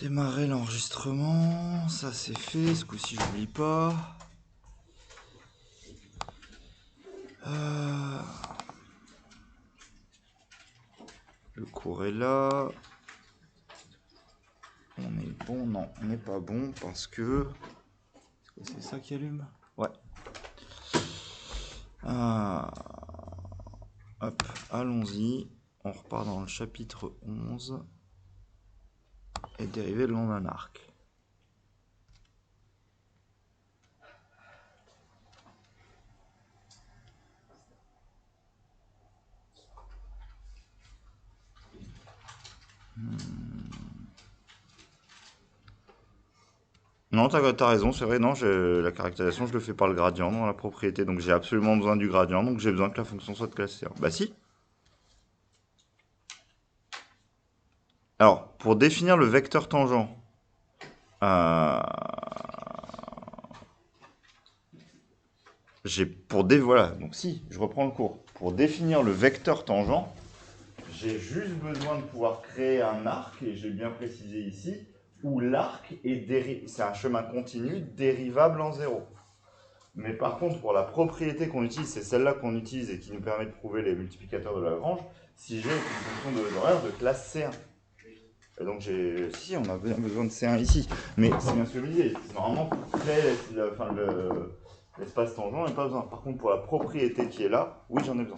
Démarrer l'enregistrement, ça c'est fait, ce coup-ci j'oublie pas. Le cours est là. On est bon, non, on n'est pas bon parce que... C'est ça qui allume? Ouais. Hop, allons-y. On repart dans le chapitre 11. Et dérivé le long d'un arc. Non, t'as raison, c'est vrai, non, la caractérisation, je le fais par le gradient dans la propriété, donc j'ai absolument besoin du gradient, donc j'ai besoin que la fonction soit de classe C1. Bah si. Alors, pour définir le vecteur tangent, euh, voilà, donc si, je reprends le cours. Pour définir le vecteur tangent, j'ai juste besoin de pouvoir créer un arc, et j'ai bien précisé ici, où l'arc c'est un chemin continu dérivable en zéro. Mais par contre, pour la propriété qu'on utilise, c'est celle-là qu'on utilise et qui nous permet de prouver les multiplicateurs de Lagrange, si j'ai une fonction d'horaire de classe C1. Et donc si, on a bien besoin de C1 ici. Mais c'est bien ce que je me disais, normalement pour créer l'espace tangent, on n'a pas besoin. Par contre, pour la propriété qui est là, oui, j'en ai besoin.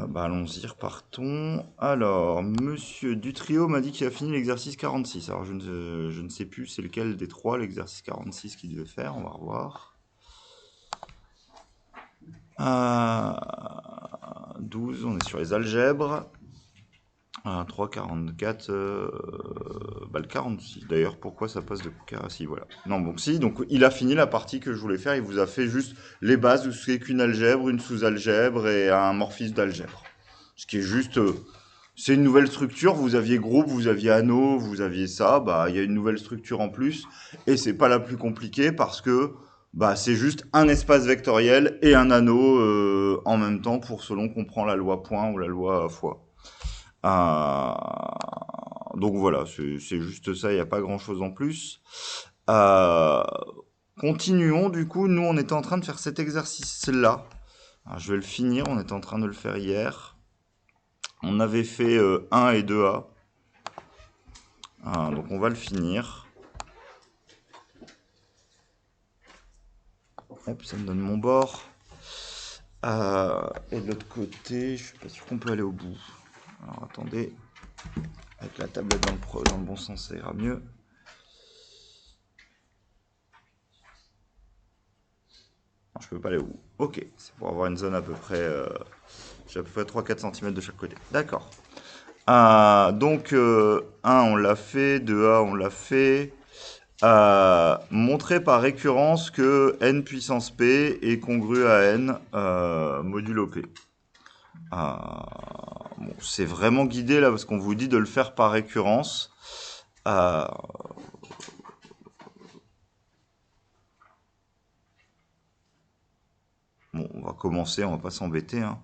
Bah allons-y, repartons. Alors, monsieur Dutrio m'a dit qu'il a fini l'exercice 46. Alors, je ne sais plus c'est lequel des trois, l'exercice 46 qu'il devait faire. On va revoir. 12, on est sur les algèbres. 3, 44, bah le 46. D'ailleurs, pourquoi ça passe de... Si, voilà. Non, bon, si, donc il a fini la partie que je voulais faire. Il vous a fait juste les bases de ce qu'est qu'une algèbre, une sous-algèbre et un morphisme d'algèbre. Ce qui est juste... c'est une nouvelle structure. Vous aviez groupe, vous aviez anneau, vous aviez ça. Bah, il y a une nouvelle structure en plus. Et c'est pas la plus compliquée parce que bah, c'est juste un espace vectoriel et un anneau en même temps pour selon qu'on prend la loi point ou la loi fois. Donc voilà, c'est juste ça, il n'y a pas grand-chose en plus. Euh, Continuons, du coup, nous on était en train de faire cet exercice-là. Alors, je vais le finir, on était en train de le faire hier. On avait fait 1 et 2A. Donc on va le finir. Hop, ça me donne mon bord. Et de l'autre côté, je suis pas sûr qu'on peut aller au bout. Alors attendez, avec la tablette dans le bon sens, ça ira mieux. Non, je peux pas aller au bout. Ok, c'est pour avoir une zone à peu près... j'ai à peu près 3-4 cm de chaque côté. D'accord. Donc, 1, on l'a fait. 2A, on l'a fait. Montrer par récurrence que n puissance p est congru à n modulo p. Bon, c'est vraiment guidé là parce qu'on vous dit de le faire par récurrence. Bon, on va commencer, on va pas s'embêter. Hein.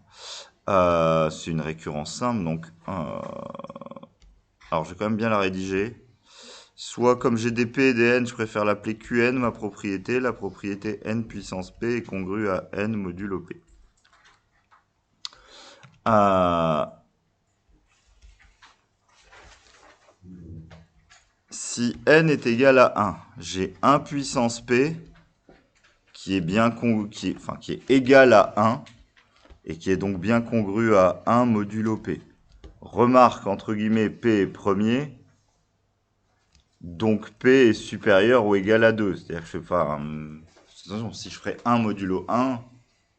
C'est une récurrence simple, donc... alors, je vais quand même bien la rédiger. Soit comme j'ai des P et des N, je préfère l'appeler Qn, ma propriété. La propriété n puissance P est congrue à n modulo P. Si n est égal à 1, j'ai 1 puissance P qui est égal à 1 et qui est donc bien congru à 1 modulo P. Remarque, entre guillemets, P est premier, donc P est supérieur ou égal à 2. C'est-à-dire que je fais pas... attention, si je ferais 1 modulo 1,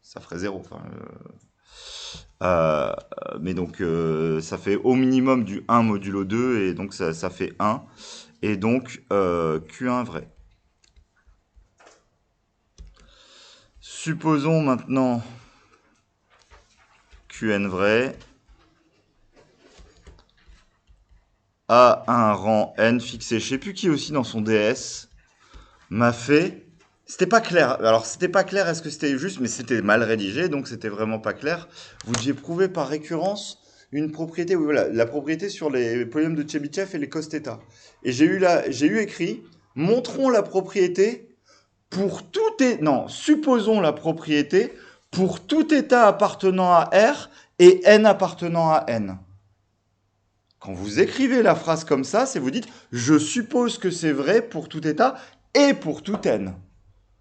ça ferait 0. Mais donc, ça fait au minimum du 1 modulo 2, et donc ça fait 1. Et donc, Q1 vrai. Supposons maintenant Qn vrai a un rang n fixé. Je ne sais plus qui aussi dans son DS m'a fait C'était pas clair. Alors, c'était pas clair, est-ce que c'était juste, mais c'était mal rédigé, donc c'était vraiment pas clair. Vous deviez prouver par récurrence une propriété, oui, voilà, la propriété sur les polynômes de Chebyshev et les cos θ. Et j'ai eu écrit, montrons la propriété pour tout non, supposons la propriété pour tout état appartenant à R et n appartenant à n. Quand vous écrivez la phrase comme ça, c'est vous dites, je suppose que c'est vrai pour tout état et pour tout n.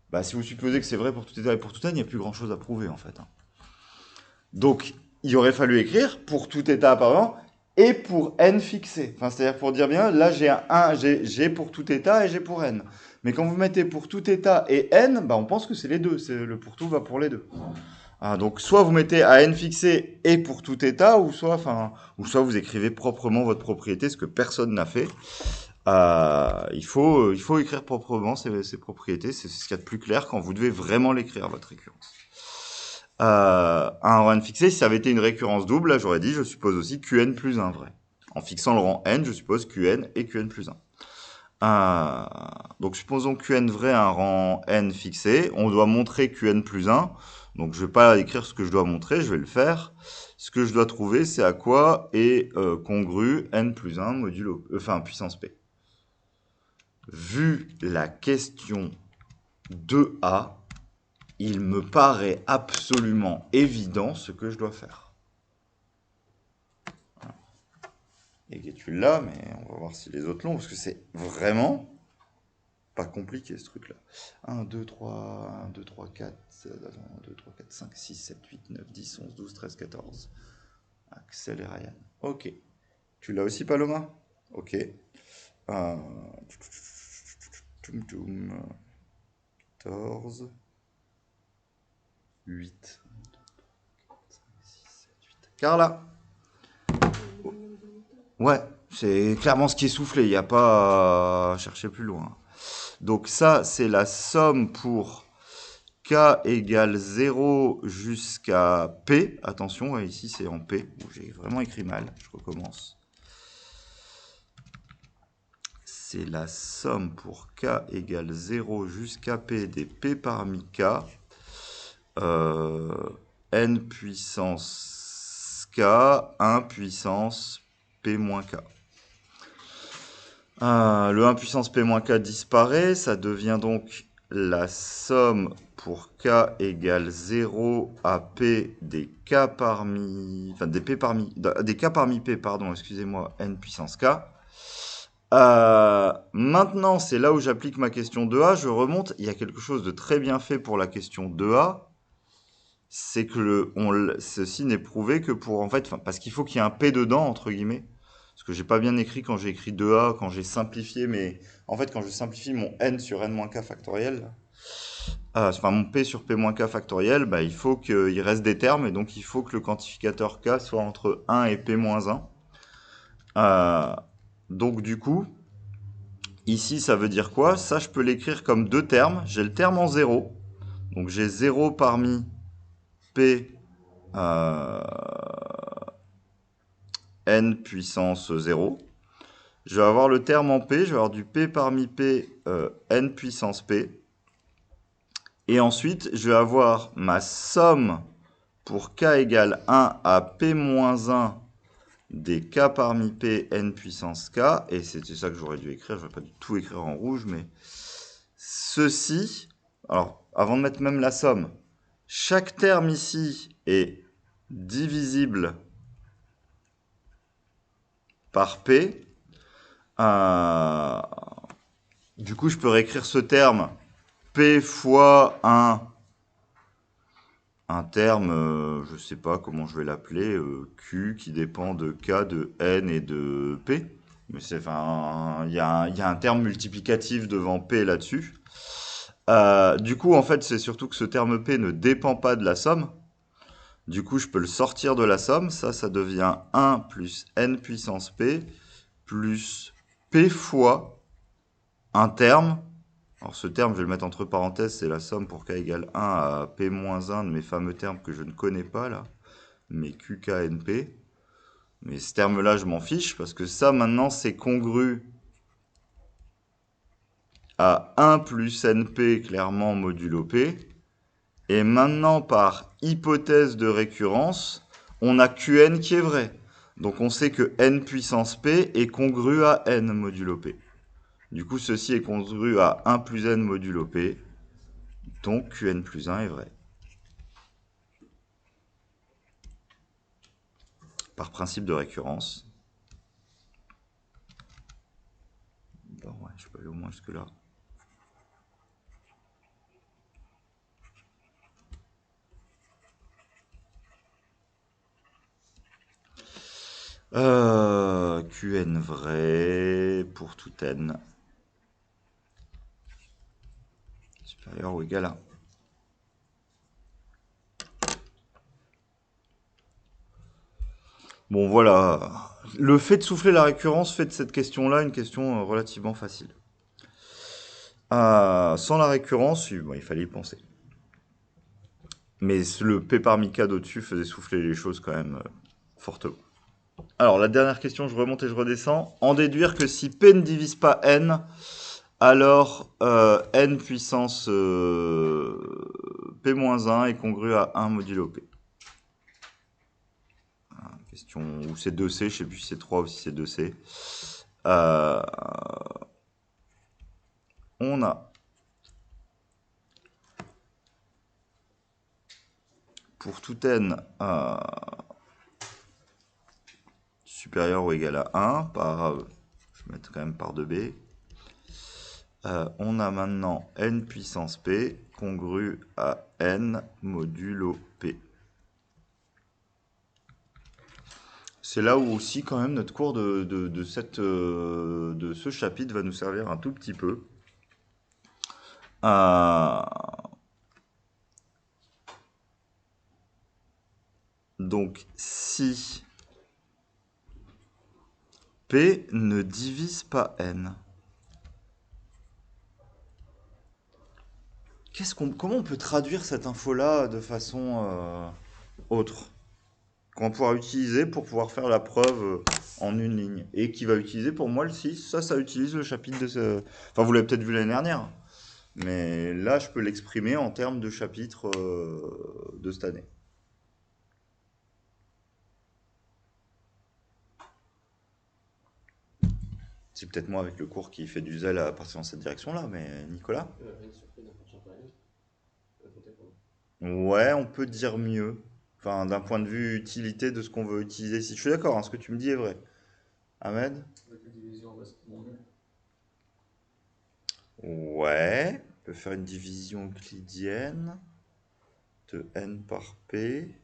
Bah, si vous supposez que c'est vrai pour tout état et pour tout n, il n'y a plus grand chose à prouver en fait. Donc, il aurait fallu écrire pour tout état apparent et pour n fixé. Enfin, c'est-à-dire pour dire bien, là j'ai pour tout état et j'ai pour n. Mais quand vous mettez pour tout état et n, bah, on pense que c'est les deux. Le pour tout va pour les deux. Ah, donc soit vous mettez à n fixé et pour tout état, ou soit vous écrivez proprement votre propriété, ce que personne n'a fait. Il faut écrire proprement ces propriétés, c'est ce qu'il y a de plus clair quand vous devez vraiment l'écrire, votre récurrence. Un rang n fixé, si ça avait été une récurrence double, là j'aurais dit, je suppose aussi qn plus 1 vrai. En fixant le rang n, je suppose qn et qn plus 1. Donc supposons qn vrai a un rang n fixé, on doit montrer qn plus 1, donc je ne vais pas écrire ce que je dois montrer, je vais le faire. Ce que je dois trouver, c'est à quoi est congru n plus 1 modulo, puissance p. Vu la question 2a, il me paraît absolument évident ce que je dois faire. Et tu l'as, mais on va voir si les autres l'ont, parce que c'est vraiment pas compliqué ce truc-là. 1, 2, 3, 1, 2, 3, 4, 1, 2, 3, 4, 5, 6, 7, 8, 9, 10, 11, 12, 13, 14. Axel et Ryan. Ok. Tu l'as aussi, Paloma? Ok. 14. 8. Carla. Ouais, c'est clairement ce qui est soufflé, il n'y a pas à chercher plus loin. Donc ça, c'est la somme pour k égale 0 jusqu'à p. Attention, ici c'est en p. J'ai vraiment écrit mal, je recommence. C'est la somme pour k égale 0 jusqu'à p des p parmi k. N puissance k, 1 puissance p moins k. Le 1 puissance p moins k disparaît, ça devient donc la somme pour k égale 0 à p des k parmi... Enfin, des k parmi p, pardon, excusez-moi, n puissance k. Maintenant, c'est là où j'applique ma question 2a. Je remonte, il y a quelque chose de très bien fait pour la question 2a. C'est que ceci n'est prouvé que pour... En fait, parce qu'il faut qu'il y ait un p dedans, entre guillemets. Parce que j'ai pas bien écrit quand j'ai écrit 2a, quand j'ai simplifié, mais en fait, quand je simplifie mon n sur n-k factoriel, enfin mon p sur p-k factoriel, bah, il faut qu'il reste des termes, et donc il faut que le quantificateur k soit entre 1 et p-1. Donc du coup, ici, ça veut dire quoi? Ça, je peux l'écrire comme deux termes. J'ai le terme en 0, donc j'ai 0 parmi p n puissance 0. Je vais avoir le terme en p, je vais avoir du p parmi p n puissance p. Et ensuite, je vais avoir ma somme pour k égale 1 à p moins 1 des k parmi p n puissance k. Et c'était ça que j'aurais dû écrire, je ne vais pas du tout écrire en rouge, mais ceci, alors avant de mettre même la somme, chaque terme ici est divisible par p. Du coup, je peux réécrire ce terme p fois un terme, je ne sais pas comment je vais l'appeler, q qui dépend de k, de n et de p. Mais il y a un terme multiplicatif devant p là-dessus. Du coup, en fait, c'est surtout que ce terme p ne dépend pas de la somme. Du coup, je peux le sortir de la somme. Ça devient 1 plus n puissance p plus p fois un terme. Alors ce terme, je vais le mettre entre parenthèses, c'est la somme pour k égale 1 à p moins 1 de mes fameux termes que je ne connais pas là, mes qknp. Mais ce terme-là, je m'en fiche, parce que ça, maintenant, c'est congru à 1 plus np clairement modulo p. Et maintenant, par hypothèse de récurrence, on a Qn qui est vrai. Donc on sait que n puissance p est congru à n modulo p. Du coup, ceci est congru à 1 plus n modulo p. Donc Qn plus 1 est vrai. Par principe de récurrence. Bon, ouais, je peux aller au moins jusque-là. Qn vrai pour tout n supérieur ou égal à 1. Bon, voilà. Le fait de souffler la récurrence fait de cette question-là une question relativement facile. Sans la récurrence, bon, il fallait y penser. Mais le P parmi K d'au-dessus faisait souffler les choses quand même fortement. Alors, la dernière question, je remonte et je redescends. En déduire que si P ne divise pas N, alors N puissance P-1 est congru à 1 modulo P. Question où c'est 2C, je sais plus si c'est 3 ou si c'est 2C. On a pour tout n supérieur ou égal à 1 par, je vais mettre quand même par 2b, on a maintenant n puissance p congru à n modulo p. C'est là où aussi quand même notre cours de ce chapitre va nous servir un tout petit peu. Donc si P ne divise pas N, comment on peut traduire cette info-là de façon autre qu'on va pouvoir utiliser pour pouvoir faire la preuve en une ligne et qui va utiliser pour moi le 6. Ça utilise le chapitre de ce... Enfin, vous l'avez peut-être vu l'année dernière, mais là, je peux l'exprimer en termes de chapitre de cette année. C'est peut-être moi avec le cours qui fait du zèle à partir dans cette direction-là, mais Nicolas? Ouais, on peut dire mieux. Enfin, d'un point de vue utilité de ce qu'on veut utiliser ici. Je suis d'accord, hein, ce que tu me dis est vrai. Ahmed? Ouais, on peut faire une division euclidienne de n par p.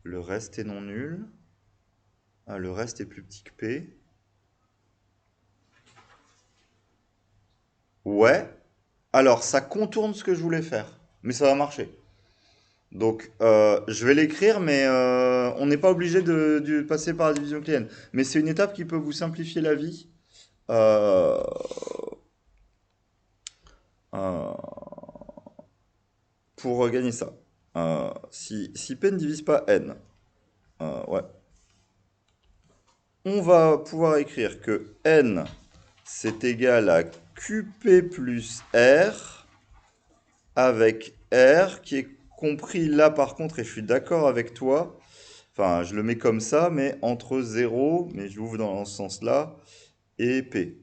Le reste est non nul. Le reste est plus petit que p. Ouais. Alors, ça contourne ce que je voulais faire, mais ça va marcher. Donc, je vais l'écrire, mais on n'est pas obligé de passer par la division euclidienne. Mais c'est une étape qui peut vous simplifier la vie. Euh, euh, pour gagner ça. Si P ne divise pas N, ouais, on va pouvoir écrire que N, c'est égal à QP plus R, avec R, qui est compris là par contre, et je suis d'accord avec toi, enfin je le mets comme ça, mais entre 0, mais je l'ouvre dans ce sens-là, et P.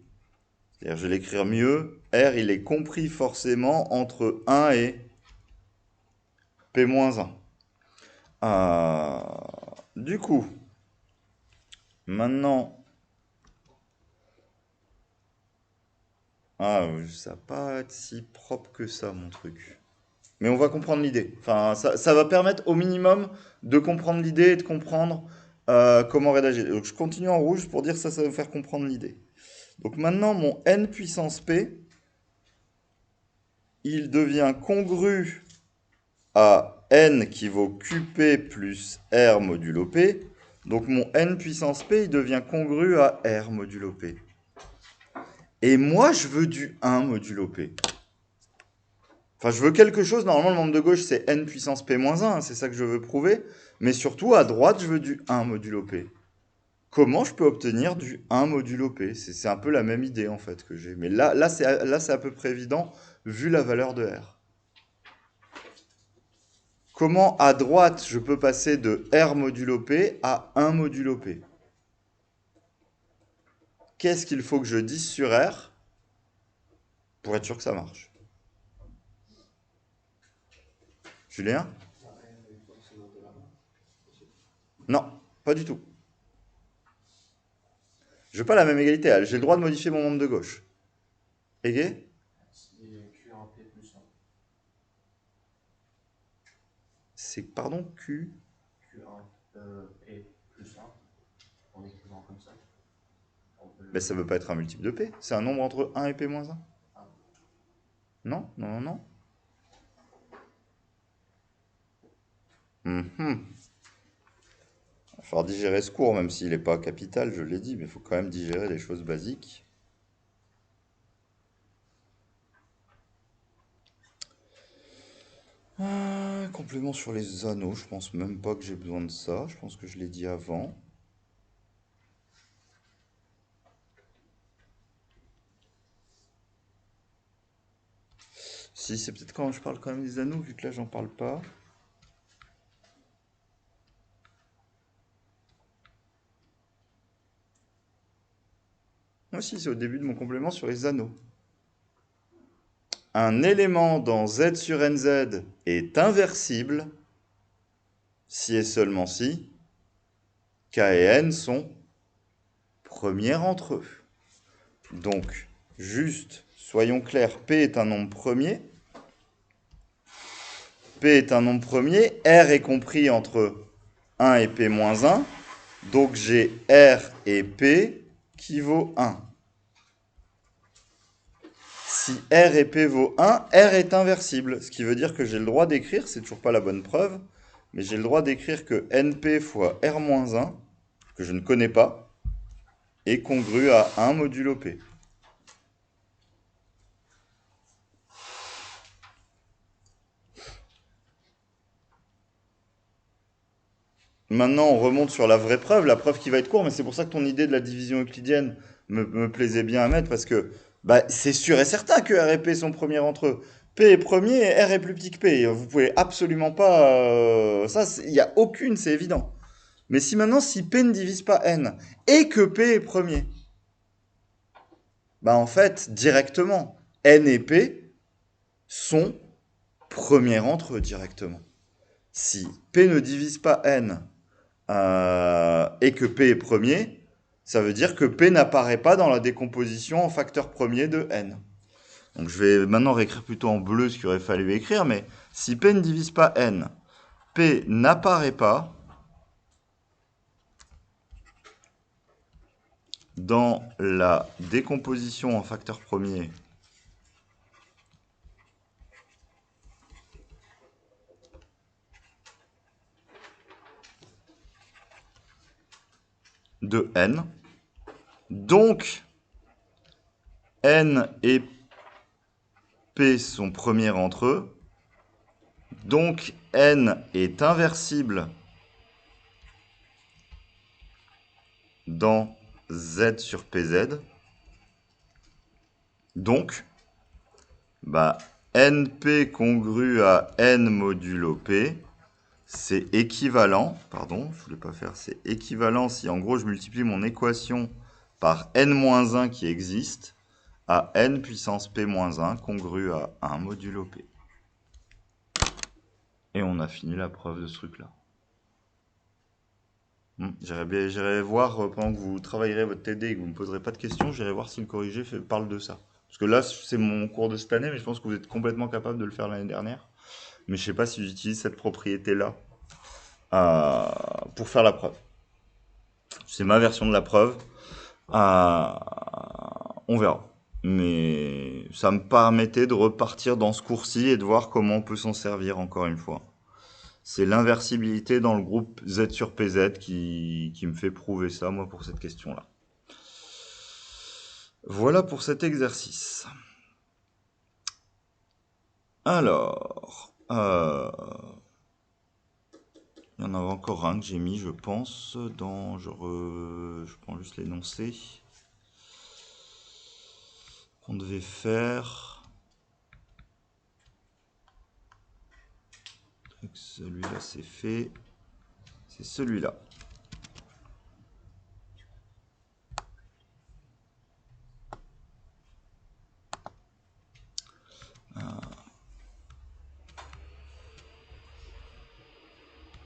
C'est-à-dire, je vais l'écrire mieux, R, il est compris forcément entre 1 et P-1. Du coup, maintenant, ça va pas être si propre que ça, mon truc. Mais on va comprendre l'idée. Enfin, ça va permettre au minimum de comprendre l'idée et de comprendre comment rédager. Donc, je continue en rouge pour dire ça va me faire comprendre l'idée. Donc maintenant, mon n puissance p, il devient congru à n qui vaut qp plus r modulo p. Donc mon n puissance p, il devient congru à r modulo p. Et moi, je veux du 1 modulo p. Enfin, je veux quelque chose, normalement, le membre de gauche, c'est n puissance p-1, hein, c'est ça que je veux prouver. Mais surtout, à droite, je veux du 1 modulo p. Comment je peux obtenir du 1 modulo P? C'est un peu la même idée en fait que j'ai. Mais là c'est à peu près évident vu la valeur de R. Comment à droite je peux passer de R modulo P à 1 modulo P? Qu'est-ce qu'il faut que je dise sur R pour être sûr que ça marche? Julien? Non, pas du tout. Je veux pas la même égalité. J'ai le droit de modifier mon membre de gauche. Égé? C'est, pardon, Q? Mais ça veut pas être un multiple de P. C'est un nombre entre 1 et P moins 1. Non, non, non, non. Mhm. Il va falloir digérer ce cours, même s'il n'est pas capital, je l'ai dit, mais il faut quand même digérer des choses basiques. Complément sur les anneaux, je pense même pas que j'ai besoin de ça. Je pense que je l'ai dit avant. Si, c'est peut-être quand je parle quand même des anneaux, vu que là j'en parle pas. Moi aussi, c'est au début de mon complément sur les anneaux. Un élément dans Z sur NZ est inversible si et seulement si K et N sont premiers entre eux. Donc, juste, soyons clairs, P est un nombre premier. P est un nombre premier. R est compris entre 1 et P moins 1. Donc, j'ai R et P qui vaut 1. Si R et P vaut 1, R est inversible. Ce qui veut dire que j'ai le droit d'écrire, c'est toujours pas la bonne preuve, mais j'ai le droit d'écrire que NP fois R moins 1, que je ne connais pas, est congru à 1 modulo P. Maintenant, on remonte sur la vraie preuve, la preuve qui va être courte, mais c'est pour ça que ton idée de la division euclidienne me plaisait bien à mettre, parce que bah, c'est sûr et certain que R et P sont premiers entre eux. P est premier et R est plus petit que P. Vous pouvez absolument pas... ça, il n'y a aucune, c'est évident. Mais si maintenant, si P ne divise pas N, et que P est premier, bah en fait, directement, N et P sont premiers entre eux directement. Si P ne divise pas N, et que P est premier, ça veut dire que P n'apparaît pas dans la décomposition en facteur premier de N. Donc je vais maintenant réécrire plutôt en bleu ce qu'il aurait fallu écrire, mais si P ne divise pas N, P n'apparaît pas dans la décomposition en facteur premier de N. Donc, N et P sont premiers entre eux. Donc, N est inversible dans Z sur PZ. Donc, bah, NP congru à N modulo P, c'est équivalent, pardon, je voulais pas faire, c'est équivalent si en gros je multiplie mon équation par N-1 qui existe à N puissance P-1 congru à 1 modulo P. Et on a fini la preuve de ce truc-là. J'irai voir pendant que vous travaillerez votre TD et que vous ne me poserez pas de questions, j'irai voir si le corrigé parle de ça. Parce que là, c'est mon cours de cette année, mais je pense que vous êtes complètement capable de le faire l'année dernière. Mais je ne sais pas si j'utilise cette propriété-là pour faire la preuve. C'est ma version de la preuve. On verra. Mais ça me permettait de repartir dans ce cours-ci et de voir comment on peut s'en servir encore une fois. C'est l'inversibilité dans le groupe Z sur PZ qui me fait prouver ça, moi, pour cette question-là. Voilà pour cet exercice. Alors, Il y en a encore un que j'ai mis, je pense, dans... Je prends juste l'énoncé. On devait faire... Celui-là, c'est fait. C'est celui-là.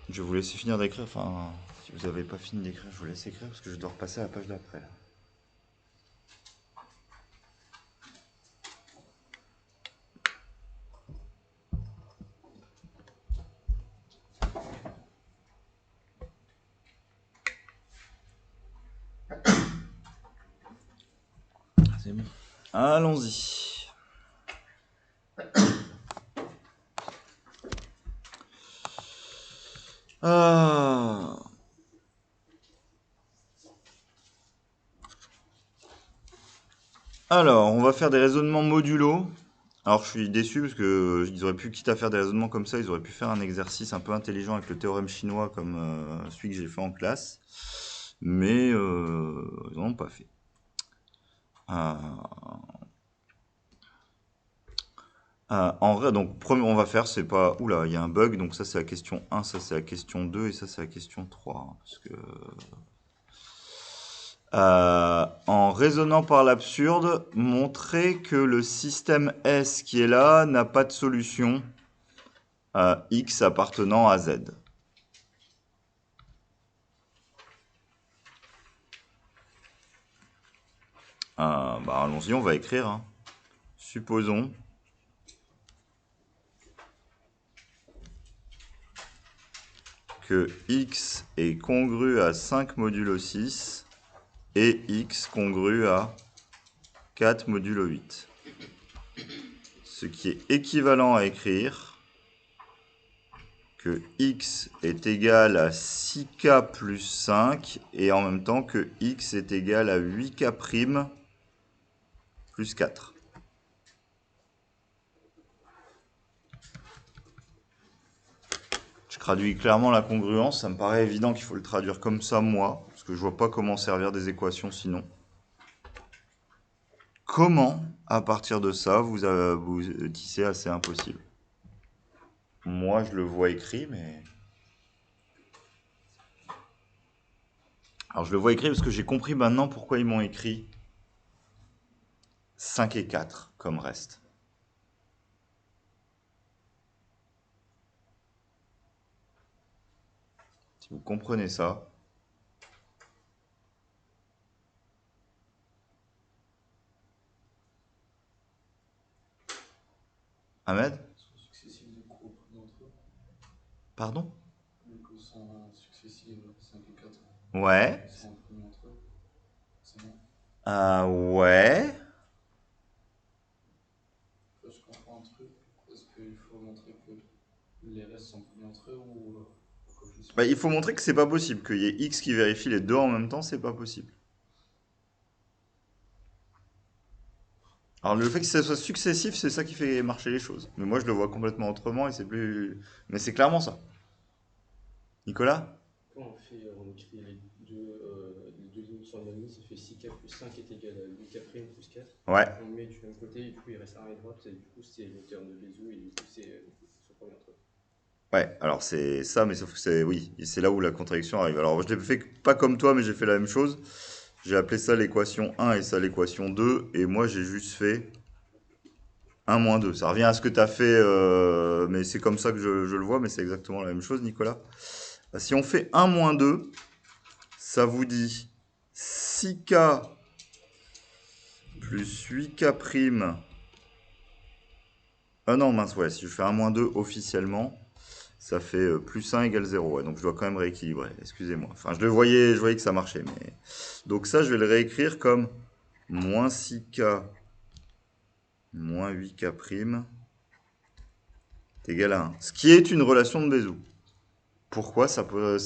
Je vais vous laisser finir d'écrire. Enfin, si vous n'avez pas fini d'écrire, je vous laisse écrire parce que je dois repasser à la page d'après. C'est bon. Allons-y. Alors, on va faire des raisonnements modulo. Alors, je suis déçu parce que ils auraient pu, quitte à faire des raisonnements comme ça, ils auraient pu faire un exercice un peu intelligent avec le théorème chinois comme celui que j'ai fait en classe. Mais ils n'en ont pas fait. En vrai, donc, premier, on va faire, c'est pas... Oula, il y a un bug, donc ça c'est la question 1, ça c'est la question 2, et ça c'est la question 3. Parce que... en raisonnant par l'absurde, montrer que le système S qui est là n'a pas de solution à X appartenant à Z. Allons-y, on va écrire. Hein. Supposons que X est congru à 5 modulo 6 et X congru à 4 modulo 8. Ce qui est équivalent à écrire que X est égal à 6K plus 5 et en même temps que X est égal à 8K' plus 4. Je traduis clairement la congruence, ça me paraît évident qu'il faut le traduire comme ça moi, parce que je vois pas comment servir des équations sinon. Comment, à partir de ça, vous tissez assez impossible? Moi, je le vois écrit, mais... Alors, je le vois écrit parce que j'ai compris maintenant pourquoi ils m'ont écrit 5 et 4 comme reste. Si vous comprenez ça... Ahmed? Pardon? Ouais. Ouais. Je comprends un truc. Est-ce qu'il faut montrer que les restes sont premiers entre eux ou Il faut montrer que c'est pas possible. Qu'il y ait X qui vérifie les deux en même temps, c'est pas possible. Alors le fait que ça soit successif, c'est ça qui fait marcher les choses. Mais moi je le vois complètement autrement et c'est plus... Mais c'est clairement ça. Nicolas? on écrit les deux lignes sur la même ligne, ça fait 6K plus 5 est égal à 8K' plus 4. Ouais. On le met du même côté et du coup il reste 1 et droite et du coup c'est le terme de Bézout et du coup c'est son premier entre eux. Ouais, alors c'est ça, mais sauf que c'est... Oui, et c'est là où la contradiction arrive. Alors je l'ai fait pas comme toi, mais j'ai fait la même chose. J'ai appelé ça l'équation 1 et ça l'équation 2. Et moi j'ai juste fait 1 moins 2. Ça revient à ce que tu as fait, mais c'est comme ça que je le vois, mais c'est exactement la même chose, Nicolas. Si on fait 1 moins 2, ça vous dit 6K plus 8K'. Ah non, mince, ouais, si je fais 1 moins 2 officiellement, ça fait plus 1 égale 0. Ouais, donc je dois quand même rééquilibrer, excusez-moi. Enfin, je voyais que ça marchait, mais... Donc ça, je vais le réécrire comme moins 6K moins 8K' est égal à 1. Ce qui est une relation de Bézout. Pourquoi ça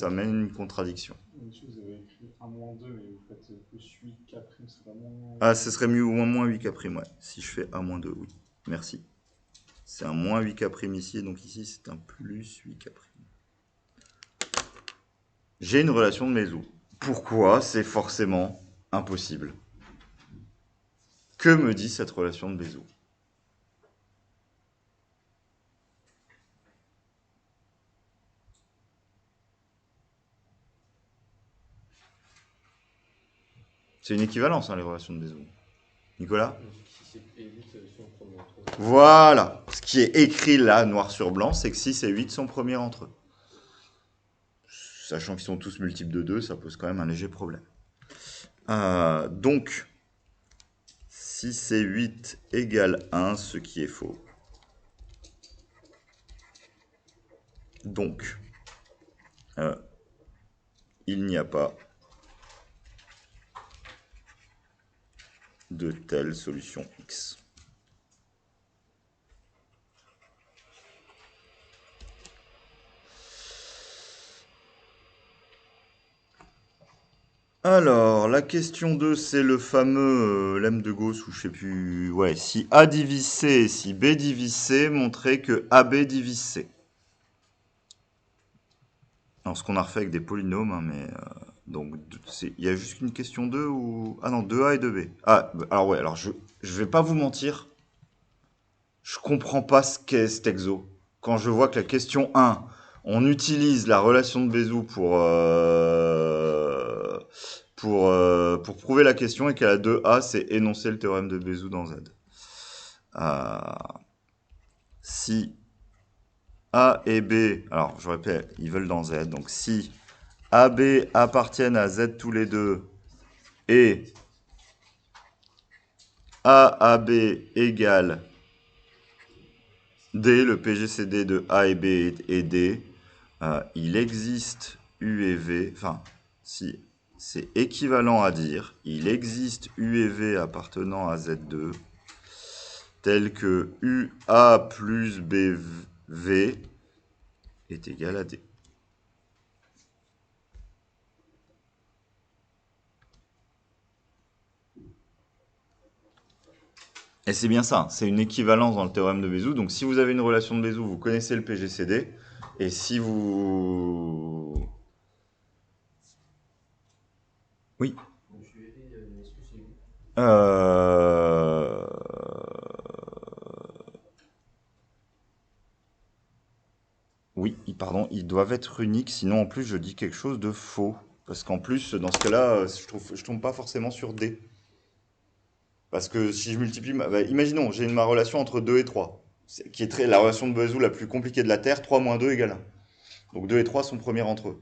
mène une contradiction? Ici vous avez écrit 1 moins 2 mais vous faites plus 8K', c'est vraiment... Ah, ce serait mieux ou moins 8K', ouais. Si je fais 1 moins 2, oui. Merci. C'est un moins 8K' ici, donc ici c'est un plus 8K'. j'ai une relation de Bézout. Pourquoi c'est forcément impossible? Que me dit cette relation de Bézout? C'est une équivalence, hein, les relations de Bézout. Nicolas? Si c'est et 8 sont premiers entre eux. Voilà. Ce qui est écrit là, noir sur blanc, c'est que 6 et 8 sont premiers entre eux. Sachant qu'ils sont tous multiples de 2, ça pose quand même un léger problème. Donc, 6 et 8 égale 1, ce qui est faux. Donc, il n'y a pas de telle solution X. Alors, la question 2, c'est le fameux lemme de Gauss, ou je sais plus... Ouais, si A divise C et si B divise C, montrer que AB divise C. Alors, ce qu'on a refait avec des polynômes, hein, mais... donc, il y a juste une question 2 ou... Ah non, 2A et 2B. Ah, alors ouais, alors je vais pas vous mentir, je comprends pas ce qu'est cet exo. Quand je vois que la question 1, on utilise la relation de Bézout pour prouver la question et qu'à la 2A, c'est énoncer le théorème de Bézout dans Z. Si A et B, alors je répète, ils veulent dans Z, donc si A, B appartiennent à Z tous les deux et A, B égale D, le PGCD de A et B et D, il existe U et V, enfin, si c'est équivalent à dire, il existe U et V appartenant à Z2, tel que UA plus BV est égal à D. Et c'est bien ça, c'est une équivalence dans le théorème de Bézout. Donc si vous avez une relation de Bézout, vous connaissez le PGCD. Et si vous... Oui. Oui, pardon, ils doivent être uniques, sinon en plus je dis quelque chose de faux. Parce qu'en plus, dans ce cas-là, je tombe pas forcément sur D. Parce que si je multiplie, imaginons, j'ai ma relation entre 2 et 3, qui est la relation de Bézout la plus compliquée de la Terre, 3 moins 2 égale 1. Donc 2 et 3 sont premiers entre eux.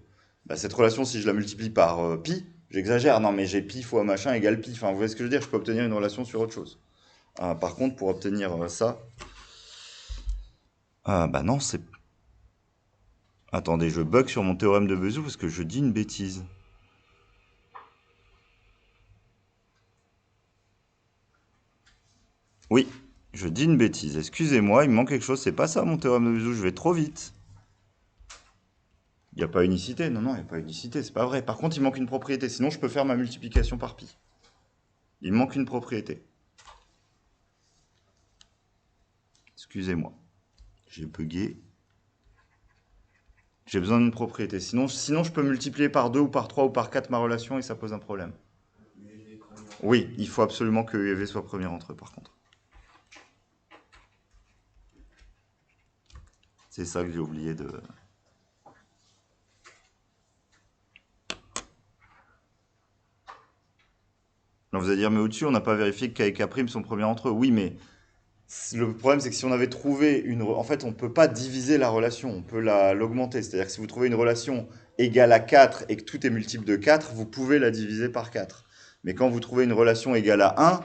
Cette relation, si je la multiplie par pi, j'exagère, non mais j'ai pi fois machin égale pi, enfin vous voyez ce que je veux dire, je peux obtenir une relation sur autre chose. Par contre, pour obtenir ça, bah non, c'est... Attendez, je bug sur mon théorème de Bézout parce que je dis une bêtise. Oui, je dis une bêtise, excusez-moi, il me manque quelque chose, c'est pas ça mon théorème de Bézout, je vais trop vite. Il n'y a pas unicité, non, non, il n'y a pas unicité, c'est pas vrai. Par contre, il manque une propriété, sinon je peux faire ma multiplication par pi. Il manque une propriété. Excusez-moi, j'ai bugué. J'ai besoin d'une propriété. Sinon, je peux multiplier par 2 ou par 3 ou par 4 ma relation et ça pose un problème. Oui, il faut absolument que U et V soient premiers entre eux, par contre. C'est ça que j'ai oublié de... Alors vous allez dire, mais au-dessus, on n'a pas vérifié que K et K' sont premiers entre eux. Oui, mais le problème, c'est que si on avait trouvé une... En fait, on ne peut pas diviser la relation, on peut l'augmenter. C'est-à-dire que si vous trouvez une relation égale à 4 et que tout est multiple de 4, vous pouvez la diviser par 4. Mais quand vous trouvez une relation égale à 1,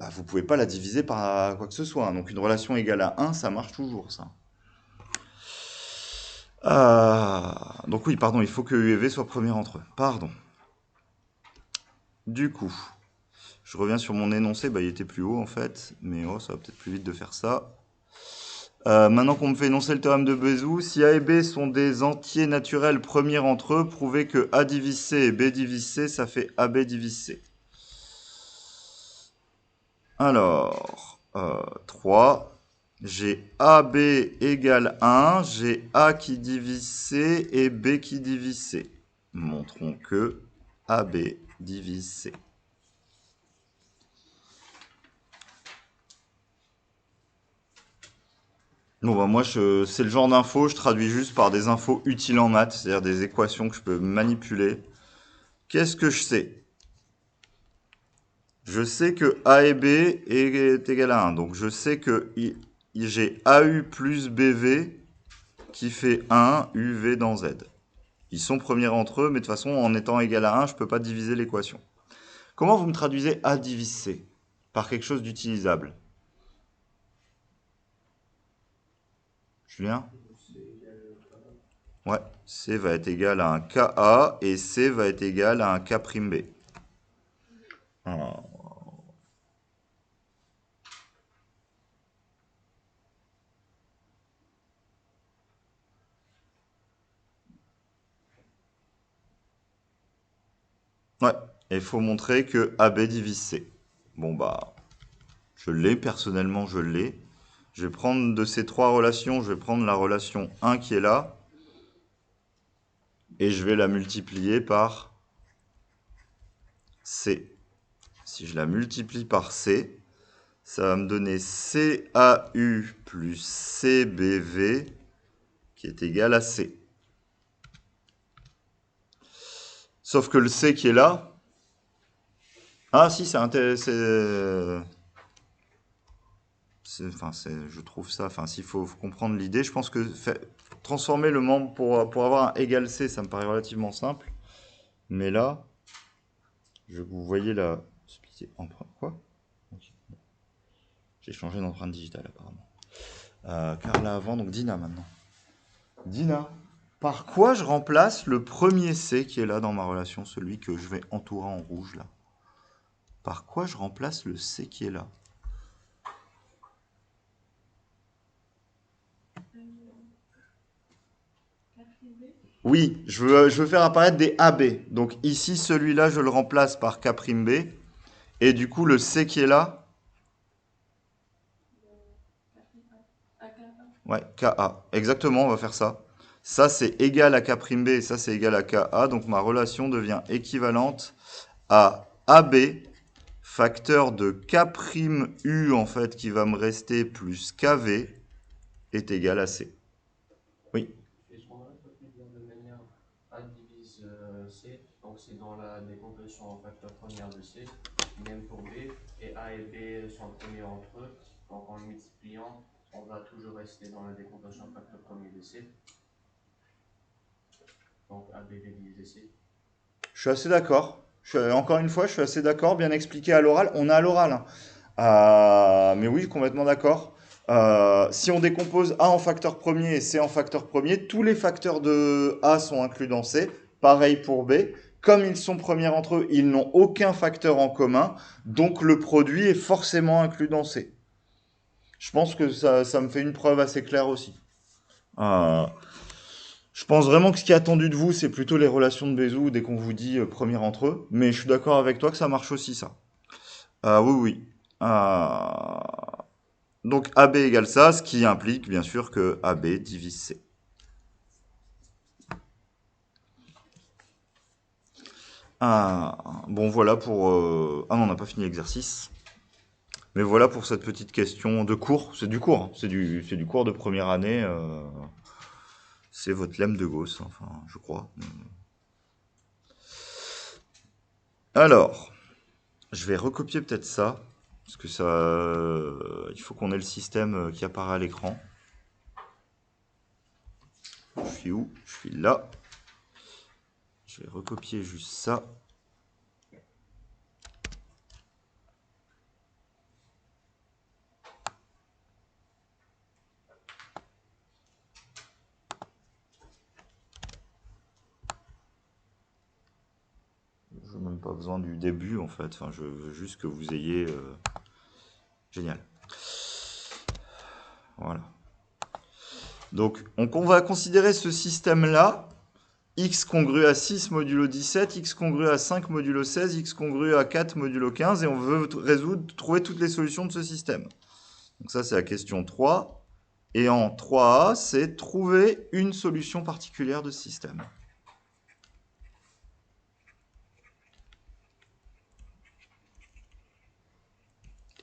bah, vous ne pouvez pas la diviser par quoi que ce soit. Donc une relation égale à 1, ça marche toujours, ça. Donc oui, pardon, il faut que U et V soient premiers entre eux. Pardon. Du coup, je reviens sur mon énoncé. Bah, il était plus haut, en fait. Mais oh, ça va peut-être plus vite de faire ça. Maintenant qu'on me fait énoncer le théorème de Bézout, si A et B sont des entiers naturels premiers entre eux, prouvez que A divise C et B divise C, ça fait AB divise C. Alors, 3. J'ai AB égale 1, j'ai A qui divise C et B qui divise C. Montrons que AB divise C. Bon, bah moi, c'est le genre d'infos, je traduis juste par des infos utiles en maths, c'est-à-dire des équations que je peux manipuler. Qu'est-ce que je sais? Je sais que A et B est égal à 1. Donc, je sais que j'ai AU plus BV qui fait 1 UV dans Z. Ils sont premiers entre eux, mais de toute façon, en étant égal à 1, je ne peux pas diviser l'équation. Comment vous me traduisez A divise C? Par quelque chose d'utilisable. Julien? Ouais, C va être égal à un KA et C va être égal à un K'B. Alors, ouais, et il faut montrer que AB divise C. Bon, bah, je l'ai, personnellement, je l'ai. Je vais prendre de ces trois relations, je vais prendre la relation 1 qui est là, et je vais la multiplier par C. Si je la multiplie par C, ça va me donner CAU plus CBV qui est égal à C. Sauf que le C qui est là... Ah si, c'est intéressant. Enfin, je trouve ça... Enfin, s'il faut comprendre l'idée, je pense que transformer le membre pour avoir un égal C, ça me paraît relativement simple. Mais là, vous voyez la... Quoi? Okay. J'ai changé d'empreinte digitale apparemment. Carla avant, donc Dina maintenant. Dina, par quoi je remplace le premier C qui est là dans ma relation, celui que je vais entourer en rouge là? Par quoi je remplace le C qui est là? Oui, je veux faire apparaître des AB. Donc ici, celui-là, je le remplace par K'B. Et du coup, le C qui est là? Ouais, Ka. Exactement, on va faire ça. Ça, c'est égal à K'B et ça, c'est égal à Ka. Donc ma relation devient équivalente à AB, facteur de K'U, en fait, qui va me rester, plus KV, est égal à C. Oui. Est-ce qu'on aurait pas pu dire de manière A divise C, donc c'est dans la décomposition en facteur première de C, même pour B, et A et B sont premiers entre eux, donc en multipliant, on va toujours rester dans la décomposition facteur premier de C. Donc AB divisé C. Je suis assez d'accord. Encore une fois, je suis assez d'accord, bien expliqué à l'oral. On a à l'oral, hein. Mais oui, complètement d'accord. Si on décompose A en facteur premier et C en facteur premier, tous les facteurs de A sont inclus dans C. Pareil pour B. Comme ils sont premiers entre eux, ils n'ont aucun facteur en commun. Donc le produit est forcément inclus dans C. Je pense que ça me fait une preuve assez claire aussi. Euh, je pense vraiment que ce qui est attendu de vous, c'est plutôt les relations de Bézout dès qu'on vous dit premier entre eux. Mais je suis d'accord avec toi que ça marche aussi, ça. Oui, oui. Donc AB égale ça, ce qui implique bien sûr que AB divise C. Bon, voilà pour... Ah non, on n'a pas fini l'exercice. Mais voilà pour cette petite question de cours. C'est du cours, hein. C'est du cours de première année. C'est votre lemme de Gauss, enfin, je crois. Alors, je vais recopier peut-être ça. Parce que ça... il faut qu'on ait le système qui apparaît à l'écran. Je suis où? Je suis là. Je vais recopier juste ça. Je n'ai même pas besoin du début en fait. Enfin, je veux juste que vous ayez... Génial. Voilà. Donc, on va considérer ce système-là, x congru à 6 modulo 17, x congru à 5 modulo 16, x congru à 4 modulo 15, et on veut trouver toutes les solutions de ce système. Donc ça, c'est la question 3. Et en 3A, c'est trouver une solution particulière de ce système.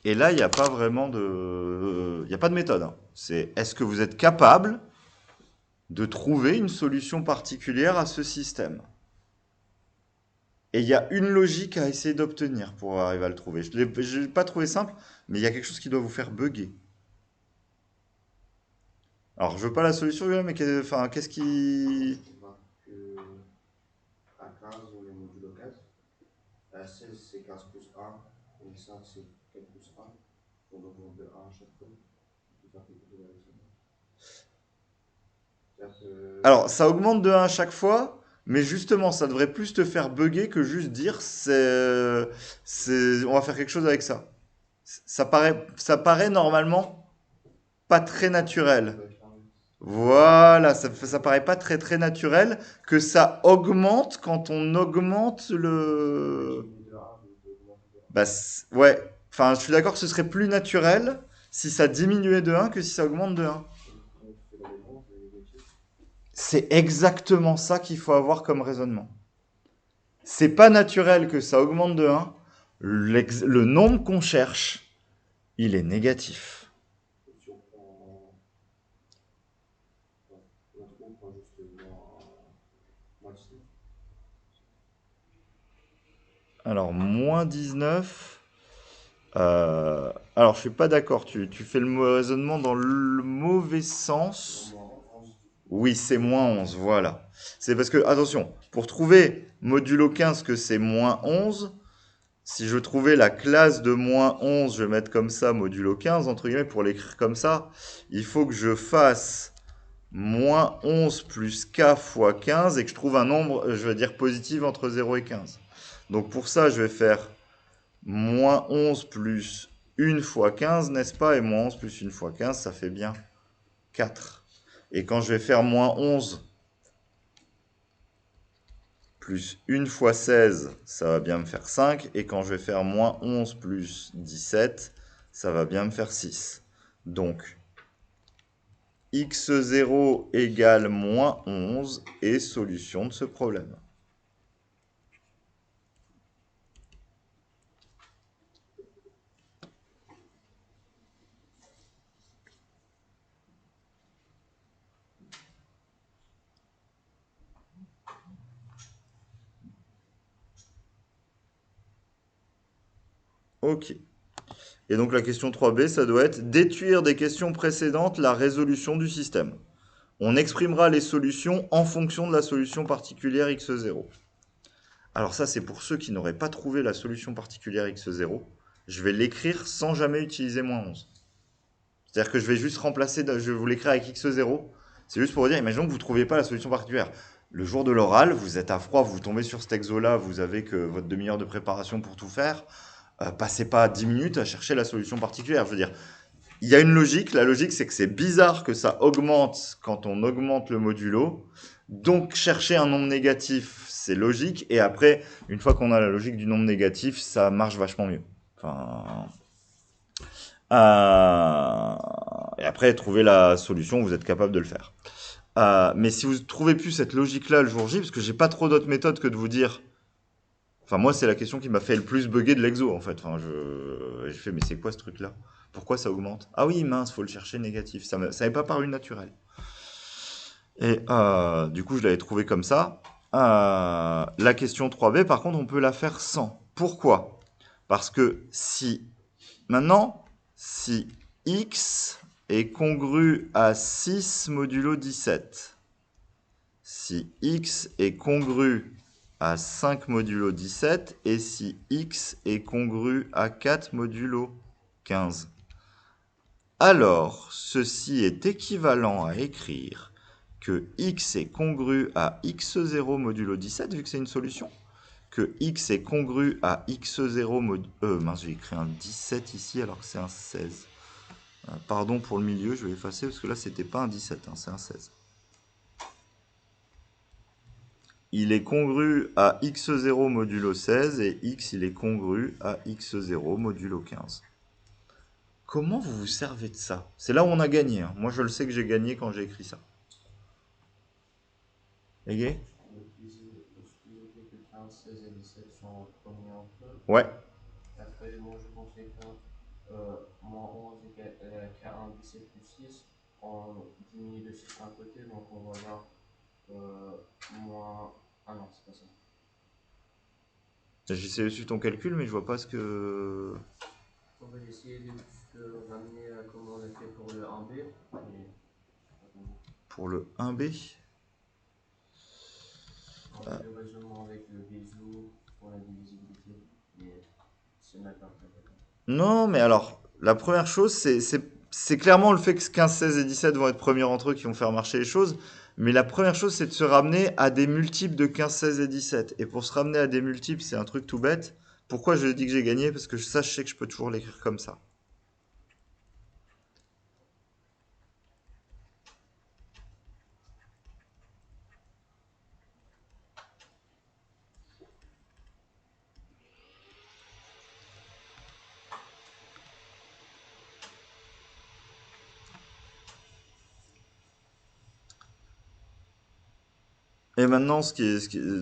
Et là, il n'y a pas vraiment de... Il n'y a pas de méthode, hein. C'est est-ce que vous êtes capable de trouver une solution particulière à ce système? Et il y a une logique à essayer d'obtenir pour arriver à le trouver. Je ne l'ai pas trouvé simple, mais il y a quelque chose qui doit vous faire bugger. Alors, je veux pas la solution, mais enfin, qu'est-ce qui... On voit que à 15, on est modulo 4. À 16, c'est 15 plus 1. Et 5, c'est 4 plus 1. On augmente de 1 à chaque fois. On peut faire quelque chose avec ça. C'est-à-dire que Alors, ça augmente de 1 à chaque fois, mais justement, ça devrait plus te faire bugger que juste dire on va faire quelque chose avec ça. Ça paraît normalement pas très ça naturel. doit être l'inverse. Voilà, ça paraît pas très très naturel que ça augmente quand on augmente Ça le... diminue de 1, donc augmente de 1. Bah, ouais, enfin, je suis d'accord que ce serait plus naturel si ça diminuait de 1 que si ça augmente de 1. Donc, on fait la défense, c'est négatif. C'est exactement ça qu'il faut avoir comme raisonnement. C'est pas naturel que ça augmente de 1. Le nombre qu'on cherche, il est négatif. Et si on prend. Non, on prend juste moins 19. Alors, moins 19. Alors, je suis pas d'accord. Tu fais le raisonnement dans le mauvais Non, sens. moins 11. Oui, c'est moins 11, voilà. C'est parce que, attention, pour trouver modulo 15 que c'est moins 11, si je trouvais la classe de moins 11, je vais mettre comme ça modulo 15, entre guillemets, pour l'écrire comme ça, il faut que je fasse moins 11 plus k fois 15 et que je trouve un nombre, je vais dire positif entre 0 et 15. Donc pour ça, je vais faire moins 11 plus 1 fois 15, n'est-ce pas? Et moins 11 plus 1 fois 15, ça fait bien 4. Et quand je vais faire moins 11 plus 1 fois 16, ça va bien me faire 5. Et quand je vais faire moins 11 plus 17, ça va bien me faire 6. Donc, x0 égale moins 11 est solution de ce problème. Ok. Et donc la question 3b, ça doit être déduire des questions précédentes la résolution du système. On exprimera les solutions en fonction de la solution particulière x0. Alors ça, c'est pour ceux qui n'auraient pas trouvé la solution particulière x0. Je vais l'écrire sans jamais utiliser moins 11. C'est-à-dire que je vais juste remplacer, je vais vous l'écrire avec x0. C'est juste pour vous dire, imaginons que vous ne trouviez pas la solution particulière. Le jour de l'oral, vous êtes à froid, vous tombez sur cet exo-là, vous avez que votre demi-heure de préparation pour tout faire. Passez pas 10 minutes à chercher la solution particulière. Je veux dire, il y a une logique. La logique, c'est que c'est bizarre que ça augmente quand on augmente le modulo. Donc, chercher un nombre négatif, c'est logique. Et après, une fois qu'on a la logique du nombre négatif, ça marche vachement mieux. Enfin, et après, trouver la solution, vous êtes capable de le faire. Mais si vous ne trouvez plus cette logique-là le jour J, parce que j'ai pas trop d'autres méthodes que de vous dire. Enfin, moi, c'est la question qui m'a fait le plus bugger de l'exo, en fait. Enfin, j'ai fait, mais c'est quoi ce truc-là? Pourquoi ça augmente? Ah oui, mince, faut le chercher négatif. Ça n'avait pas paru naturel. Et du coup, je l'avais trouvé comme ça. La question 3b, par contre, on peut la faire sans. Pourquoi? Parce que maintenant, si x est congru à 6 modulo 17, si x est congru à 5 modulo 17 et si x est congru à 4 modulo 15. Alors, ceci est équivalent à écrire que x est congru à x0 modulo 17, vu que c'est une solution, que x est congru à x0 modulo... mince, j'ai écrit un 17 ici alors que c'est un 16. Pardon pour le milieu, je vais effacer parce que là, c'était pas un 17, hein, c'est un 16. Il est congru à x0 modulo 16 et x, il est congru à x0 modulo 15. Comment vous vous servez de ça? C'est là où on a gagné, hein. Moi, je le sais que j'ai gagné quand j'ai écrit ça. Égé? On utilise le fait que 15, 16 et 17 sont premiers entre eux. Ouais. Après, moi, je conseille 15. Moins 11 égale K1 17 plus 6. On diminue de 6 d'un côté, donc on va avoir moins. Ah non, c'est pas ça. J'essaie de suivre ton calcul, mais je vois pas ce que... On va essayer de ramener à comment on a fait pour le 1B. Et... Pour le 1B. On fait le raisonnement avec le Bézout pour la divisibilité. Et c'est maintenant. Non, mais alors, la première chose, c'est clairement le fait que 15, 16 et 17 vont être premiers entre eux qui vont faire marcher les choses. Mais la première chose, c'est de se ramener à des multiples de 15, 16 et 17. Et pour se ramener à des multiples, c'est un truc tout bête. Pourquoi je dis que j'ai gagné? Parce que ça, je sais que je peux toujours l'écrire comme ça. Et maintenant,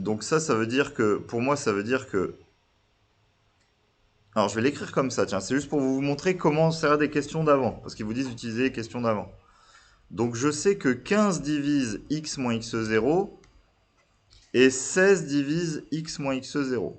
donc ça veut dire que, pour moi, ça veut dire que... Alors, je vais l'écrire comme ça, tiens. C'est juste pour vous montrer comment servir des questions d'avant. Parce qu'ils vous disent d'utiliser les questions d'avant. Donc, je sais que 15 divise x moins x0 et 16 divise x moins x0.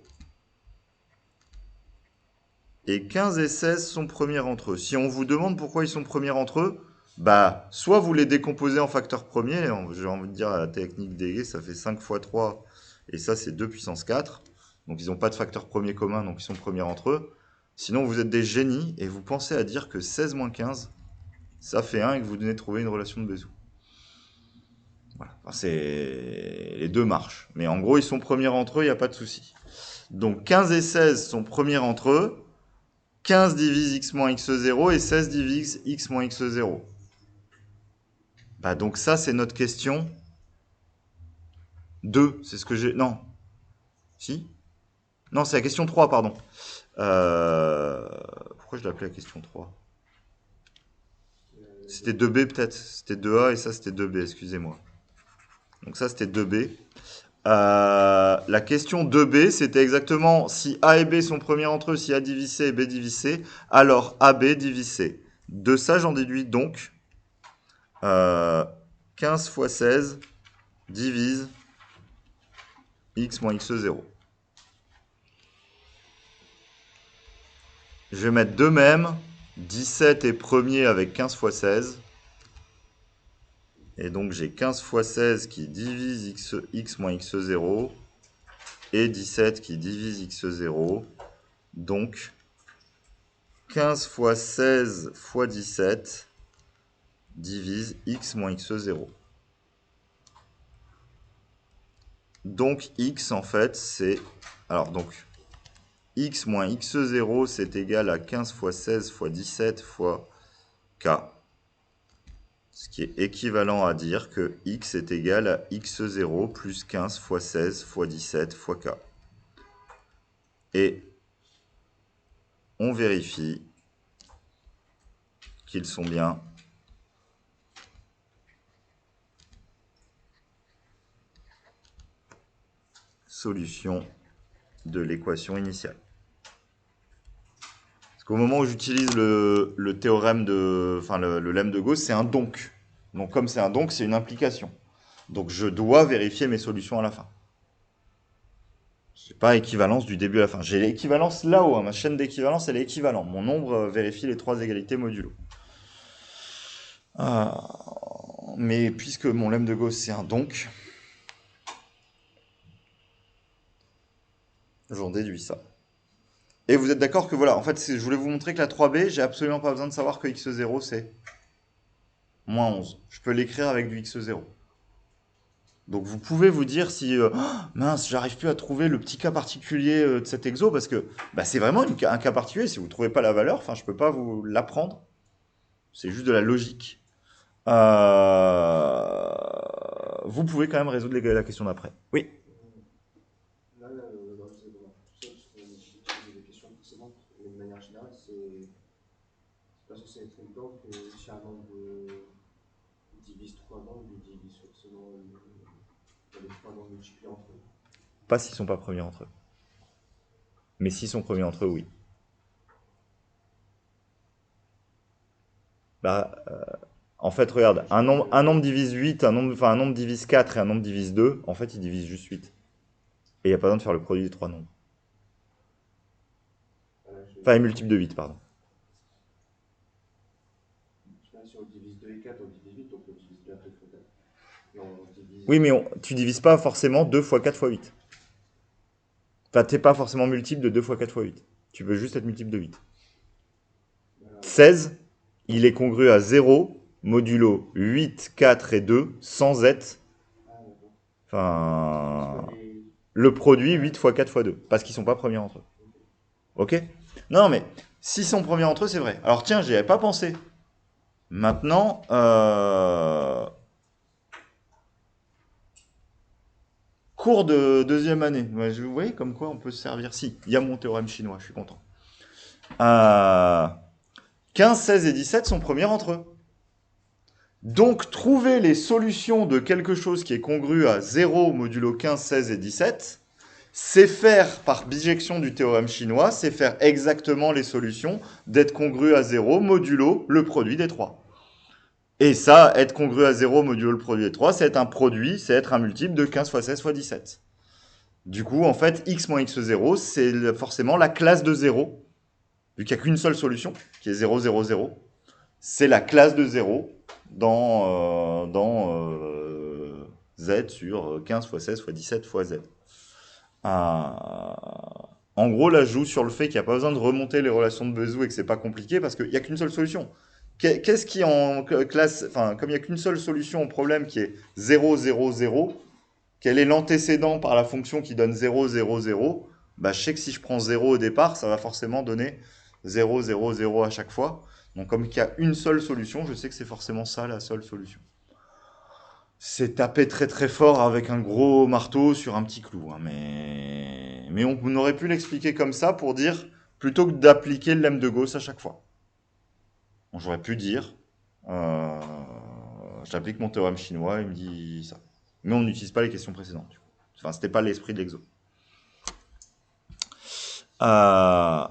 Et 15 et 16 sont premiers entre eux. Si on vous demande pourquoi ils sont premiers entre eux, bah, soit vous les décomposez en facteurs premiers, j'ai envie de dire à la technique déguée, ça fait 5 fois 3, et ça c'est 2 puissance 4. Donc ils n'ont pas de facteur premier commun, donc ils sont premiers entre eux. Sinon vous êtes des génies, et vous pensez à dire que 16 moins 15, ça fait 1, et que vous venez de trouver une relation de Bézout. Voilà. Enfin, les deux marchent. Mais en gros, ils sont premiers entre eux, il n'y a pas de souci. Donc 15 et 16 sont premiers entre eux. 15 divise x moins x0 et 16 divise x moins x0. Bah donc ça, c'est notre question 2. C'est ce que j'ai... Non. Si? Non, c'est la question 3, pardon. Pourquoi je l'appelais la question 3? C'était 2B peut-être. C'était 2A et ça, c'était 2B, excusez-moi. Donc ça, c'était 2B. La question 2B, c'était exactement si A et B sont premiers entre eux, si A divise C et B divise C, alors AB divise C. De ça, j'en déduis donc 15 fois 16 divise x moins x0. Je vais mettre de même 17 est premier avec 15 fois 16. Et donc j'ai 15 fois 16 qui divise x moins x0 et 17 qui divise x0. Donc 15 fois 16 fois 17 divise x moins x0. Donc x en fait c'est... Alors donc x moins x0 c'est égal à 15 fois 16 fois 17 fois k. Ce qui est équivalent à dire que x est égal à x0 plus 15 fois 16 fois 17 fois k. Et on vérifie qu'ils sont bien solution de l'équation initiale. Parce qu'au moment où j'utilise le théorème de... Enfin, le lemme de Gauss, c'est un donc. Donc comme c'est un donc, c'est une implication. Donc je dois vérifier mes solutions à la fin. C'est pas équivalence du début à la fin. J'ai l'équivalence là-haut, hein. Ma chaîne d'équivalence, elle est équivalente. Mon nombre vérifie les trois égalités modulo. Mais puisque mon lemme de Gauss, c'est un donc, j'en déduis ça. Et vous êtes d'accord que voilà, en fait, je voulais vous montrer que la 3B, j'ai absolument pas besoin de savoir que x0, c'est moins 11. Je peux l'écrire avec du x0. Donc vous pouvez vous dire si, mince, j'arrive plus à trouver le petit cas particulier de cet exo, parce que bah, c'est vraiment un cas particulier. Si vous ne trouvez pas la valeur, enfin, je peux pas vous l'apprendre. C'est juste de la logique. Vous pouvez quand même résoudre la question d'après. Oui. Là, dans le raisonnement tout seul, parce qu'on utilise des questions précédentes, mais de manière générale, c'est pas censé être évident que si un nombre divise trois nombres, il divise forcément les trois nombres multipliés entre eux. Pas s'ils sont pas premiers entre eux. Mais s'ils sont premiers entre eux, oui. Bah, en fait, regarde, un nombre divise 8, un nombre divise 4 et un nombre divise 2, en fait, il divise juste 8. Et il n'y a pas besoin de faire le produit des trois nombres. Enfin, les multiples de 8, pardon. Si on divise 2 et 4, on divise 8, donc on divise bien 2 fois 4. Et on divise... Oui, mais tu divises pas forcément 2 fois 4 fois 8. Enfin, t'es pas forcément multiple de 2 fois 4 fois 8. Tu peux juste être multiple de 8. 16, il est congru à 0, modulo 8, 4 et 2, sans être, enfin, le produit 8 fois 4 fois 2. Parce qu'ils sont pas premiers entre eux. Ok? Non, mais s'ils sont premiers entre eux, c'est vrai. Alors tiens, j'y avais pas pensé. Maintenant, cours de deuxième année. Ouais, vous voyez comme quoi on peut se servir. Si, il y a mon théorème chinois, je suis content. 15, 16 et 17 sont premiers entre eux. Donc, trouver les solutions de quelque chose qui est congru à 0 modulo 15, 16 et 17, c'est faire, par bijection du théorème chinois, c'est faire exactement les solutions d'être congru à 0 modulo le produit des trois. Et ça, être congru à 0 modulo le produit des trois, c'est être un produit, c'est être un multiple de 15 fois 16 fois 17. Du coup, en fait, x moins x0, c'est forcément la classe de 0. Vu qu'il n'y a qu'une seule solution, qui est 0, 0, 0, c'est la classe de 0 dans z sur 15 fois 16 fois 17 fois z. En gros, là, je joue sur le fait qu'il n'y a pas besoin de remonter les relations de Bézout et que c'est pas compliqué parce qu'il n'y a qu'une seule solution. Qu'est-ce qui en classe, enfin, comme il n'y a qu'une seule solution au problème qui est 0, 0, 0, quel est l'antécédent par la fonction qui donne 0, 0, 0, bah, je sais que si je prends 0 au départ, ça va forcément donner 0, 0, 0 à chaque fois. Donc comme il y a une seule solution, je sais que c'est forcément ça la seule solution. C'est taper très très fort avec un gros marteau sur un petit clou, hein, mais on aurait pu l'expliquer comme ça pour dire, plutôt que d'appliquer le lemme de Gauss à chaque fois. Bon, j'aurais pu dire, euh, j'applique mon théorème chinois, il me dit ça. Mais on n'utilise pas les questions précédentes. Du coup. Enfin, c'était pas l'esprit de l'exo. Voilà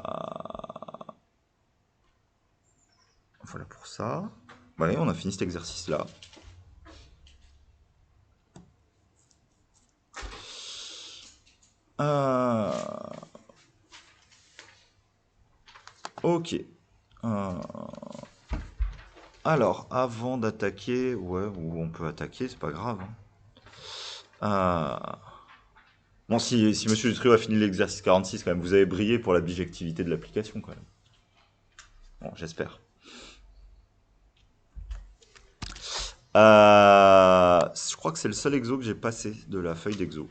pour ça. Ouais, on a fini cet exercice-là. Ok. Alors, avant d'attaquer, ouais, ou on peut attaquer, c'est pas grave. Bon, si Monsieur Dutrio a fini l'exercice 46, quand même, vous avez brillé pour la bijectivité de l'application, quand même. Bon, j'espère. Je crois que c'est le seul exo que j'ai passé de la feuille d'exo.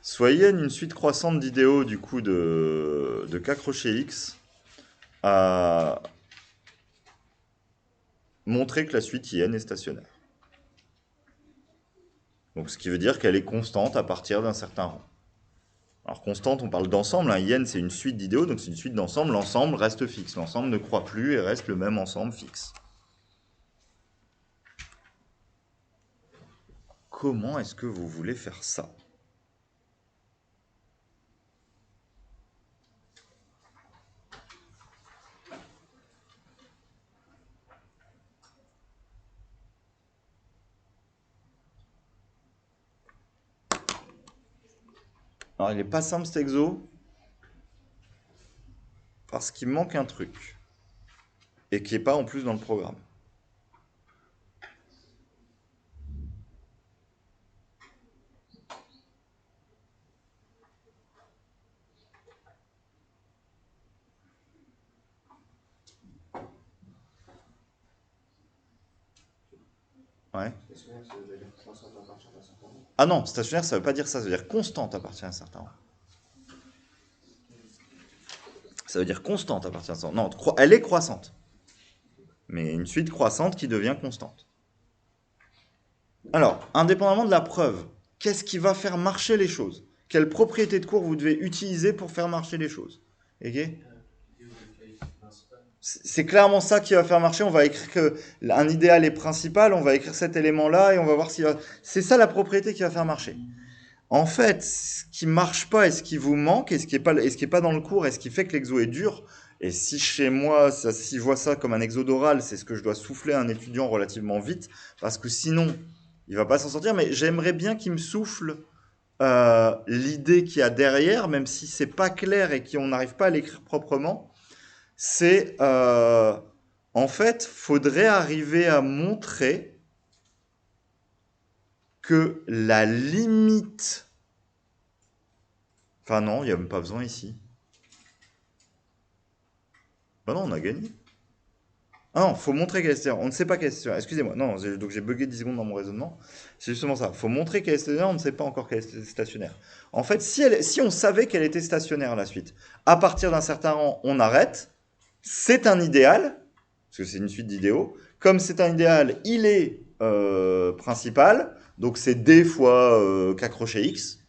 Soit IN une suite croissante d'idéaux du coup de K crochet X a montré que la suite IN est stationnaire. Donc ce qui veut dire qu'elle est constante à partir d'un certain rang. Alors constante, on parle d'ensemble, hein. IN c'est une suite d'idéaux, donc c'est une suite d'ensemble, l'ensemble reste fixe, l'ensemble ne croît plus et reste le même ensemble fixe. Comment est-ce que vous voulez faire ça? Alors il n'est pas simple cet exo, parce qu'il manque un truc, et qui n'est pas en plus dans le programme. Ouais. Stationnaire, ça veut dire croissante à partir d'un certain nombre. Ah non, stationnaire ça veut pas dire ça, ça veut dire constante à partir d'un certain rang. Ça veut dire constante à partir d'un certain rang. Non, elle est croissante. Mais une suite croissante qui devient constante. Alors, indépendamment de la preuve, qu'est-ce qui va faire marcher les choses? quelle propriété de cours vous devez utiliser pour faire marcher les choses. Ok? C'est clairement ça qui va faire marcher. On va écrire que un idéal est principal, on va écrire cet élément-là et on va voir si c'est ça la propriété qui va faire marcher. En fait, ce qui marche pas et ce qui vous manque et ce qui est pas dans le cours et ce qui fait que l'exo est dur, et si chez moi, si je vois ça comme un exo d'oral, c'est ce que je dois souffler à un étudiant relativement vite, parce que sinon, il va pas s'en sortir. Mais j'aimerais bien qu'il me souffle l'idée qu'il y a derrière, même si c'est pas clair et qu'on n'arrive pas à l'écrire proprement. C'est en fait, faudrait arriver à montrer que la limite. Enfin non, il n'y a même pas besoin ici. Bah non, on a gagné. Ah non, faut montrer qu'elle est stationnaire. On ne sait pas qu'elle est stationnaire. Excusez-moi. Non, donc j'ai bugué 10 secondes dans mon raisonnement. C'est justement ça. Faut montrer qu'elle est stationnaire, on ne sait pas encore qu'elle est stationnaire. En fait, si on savait qu'elle était stationnaire la suite, à partir d'un certain rang, on arrête. C'est un idéal, parce que c'est une suite d'idéaux. Comme c'est un idéal, il est principal. Donc c'est D fois K crochet X.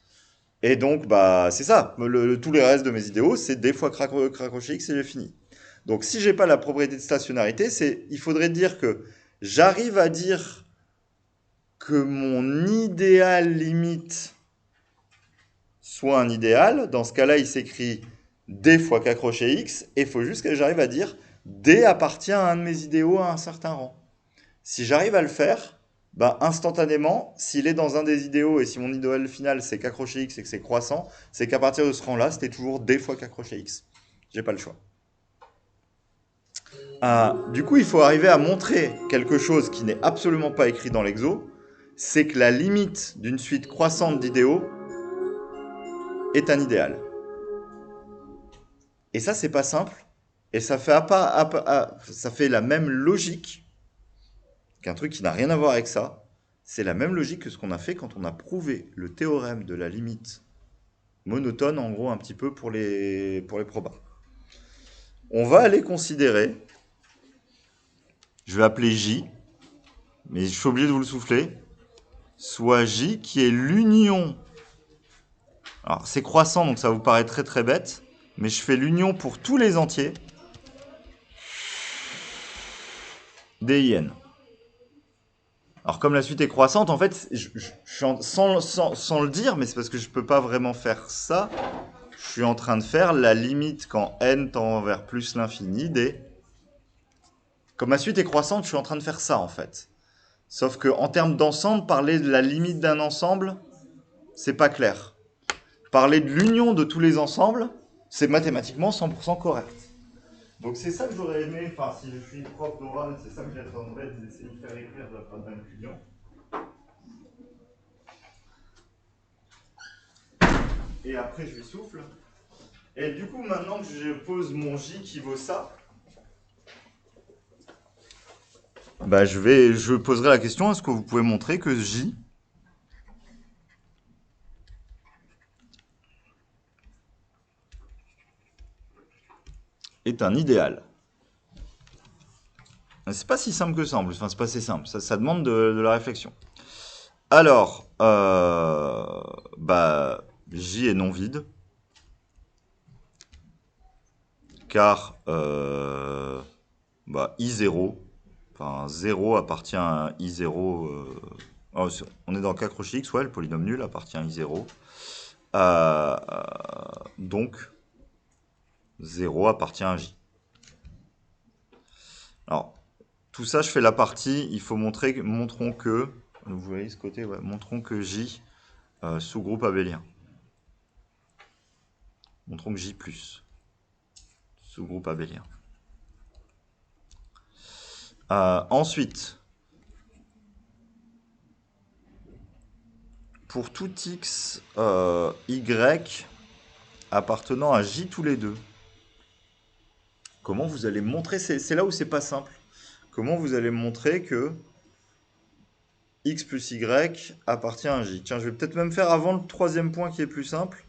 Et donc, bah, c'est ça. Tous les restes de mes idéaux, c'est D fois crochet X et j'ai fini. Donc, si j'ai pas la propriété de stationnarité, il faudrait dire que j'arrive à dire que mon idéal limite soit un idéal. Dans ce cas-là, il s'écrit D fois K crochet X. Et il faut juste que j'arrive à dire D appartient à un de mes idéaux à un certain rang. Si j'arrive à le faire, bah, instantanément, s'il est dans un des idéaux et si mon idéal final c'est K crochet X et que c'est croissant, c'est qu'à partir de ce rang-là, c'était toujours D fois K crochet X. J'ai pas le choix. Du coup, il faut arriver à montrer quelque chose qui n'est absolument pas écrit dans l'exo, c'est que la limite d'une suite croissante d'idéaux est un idéal. Et ça, c'est pas simple, et ça fait la même logique qu'un truc qui n'a rien à voir avec ça. C'est la même logique que ce qu'on a fait quand on a prouvé le théorème de la limite monotone, en gros, un petit peu pour les probas. On va aller considérer, je vais appeler J, mais je suis obligé de vous le souffler, soit J qui est l'union. Alors c'est croissant, donc ça vous paraît très très bête, mais je fais l'union pour tous les entiers d'IN. Alors comme la suite est croissante, en fait, sans le dire, mais c'est parce que je ne peux pas vraiment faire ça, je suis en train de faire la limite quand n tend vers plus l'infini des... Comme ma suite est croissante, je suis en train de faire ça en fait. Sauf que en termes d'ensemble, parler de la limite d'un ensemble, c'est pas clair. Parler de l'union de tous les ensembles, c'est mathématiquement 100% correct. Donc c'est ça que j'aurais aimé, enfin si je suis prof d'oral, c'est ça que j'attendrais d'essayer de faire écrire de la part d'un étudiant. Et après je lui souffle. Et du coup maintenant que je pose mon J qui vaut ça, bah je poserai la question, est-ce que vous pouvez montrer que J est un idéal? C'est pas si simple que ça en plus, enfin c'est pas si simple, ça demande de la réflexion. Alors, bah, J est non vide, car bah, I0, enfin 0 appartient à I0, on est dans K crochet X, ouais, le polynôme nul appartient à I0, donc 0 appartient à J. Alors, tout ça, je fais la partie, il faut montrons que, vous voyez ce côté, ouais, montrons que J, sous-groupe abélien. Montrons que J+, sous-groupe abélien. Ensuite, pour tout x, y appartenant à J tous les deux, comment vous allez montrer, c'est là où c'est pas simple, comment vous allez montrer que x plus y appartient à J. Tiens, je vais peut-être même faire avant le troisième point qui est plus simple.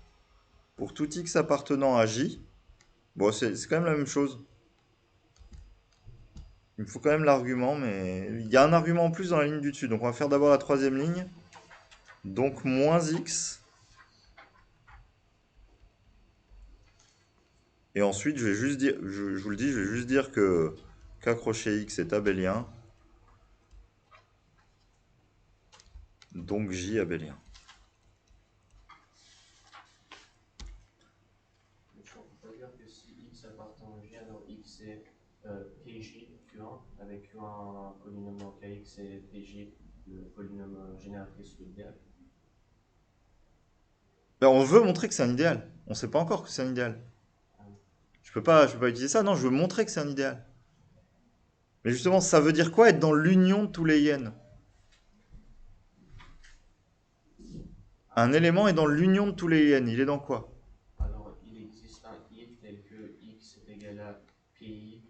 Pour tout x appartenant à J, bon, c'est quand même la même chose. Il me faut quand même l'argument, mais il y a un argument en plus dans la ligne du dessus. Donc on va faire d'abord la troisième ligne. Donc moins x Et ensuite, je vais juste dire, je vous le dis, je vais juste dire que K crochet X est abélien. Donc J abélien. On peut dire que si X appartient à J, alors X est PJ, Q1, avec Q1 un polynôme dans KX et PJ, le polynôme génératrice de l'idéal. Ben, on veut montrer que c'est un idéal. On ne sait pas encore que c'est un idéal. Je peux pas utiliser ça. Non, je veux montrer que c'est un idéal. Mais justement, ça veut dire quoi être dans l'union de tous les yens? Un élément est dans l'union de tous les yens. Il est dans quoi? Alors, il existe un if tel que X est égal à PI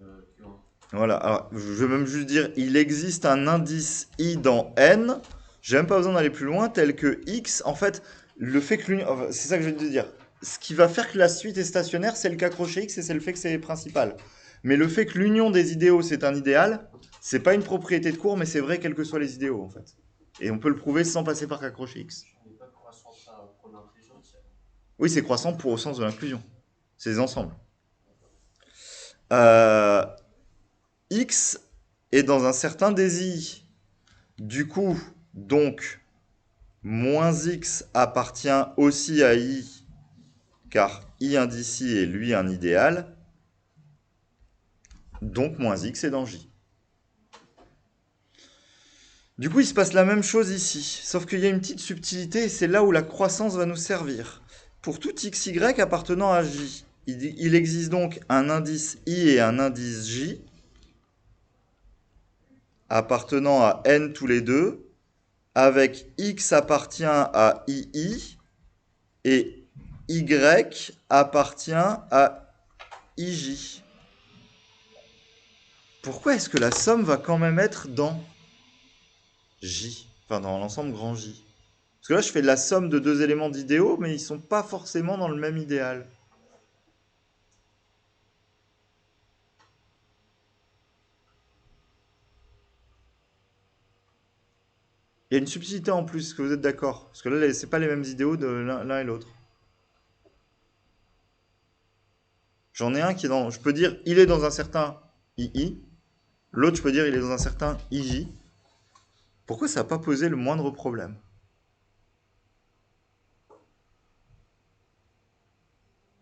Q1. Voilà. Alors, je vais même juste dire, il existe un indice i dans n. J'ai même pas besoin d'aller plus loin, tel que x. En fait, le fait que l'union, enfin, c'est ça que je vais te dire. Ce qui va faire que la suite est stationnaire, c'est le K crochet x et c'est le fait que c'est principal. Mais le fait que l'union des idéaux c'est un idéal, c'est pas une propriété de cours, mais c'est vrai quels que soient les idéaux en fait. Et on peut le prouver sans passer par K crochet x. On n'est pas croissant ça pour l'inclusion, c'est Oui, c'est croissant pour au sens de l'inclusion. C'est des ensembles. Euh, x est dans un certain des i. Du coup, donc, moins x appartient aussi à i, car i indice i est lui un idéal. Donc, moins x est dans j. Du coup, il se passe la même chose ici, sauf qu'il y a une petite subtilité et c'est là où la croissance va nous servir. Pour tout xy appartenant à j, il existe donc un indice i et un indice j appartenant à n tous les deux, avec x appartient à ii et y appartient à ij. Pourquoi est-ce que la somme va quand même être dans J, enfin dans l'ensemble grand J? Parce que là, je fais la somme de deux éléments d'idéaux, mais ils sont pas forcément dans le même idéal. Il y a une subtilité en plus, est-ce que vous êtes d'accord? Parce que là, c'est pas les mêmes idéaux de l'un et l'autre. J'en ai un qui est dans... Je peux dire, il est dans un certain II. L'autre, je peux dire, il est dans un certain IJ. Pourquoi ça n'a pas posé le moindre problème?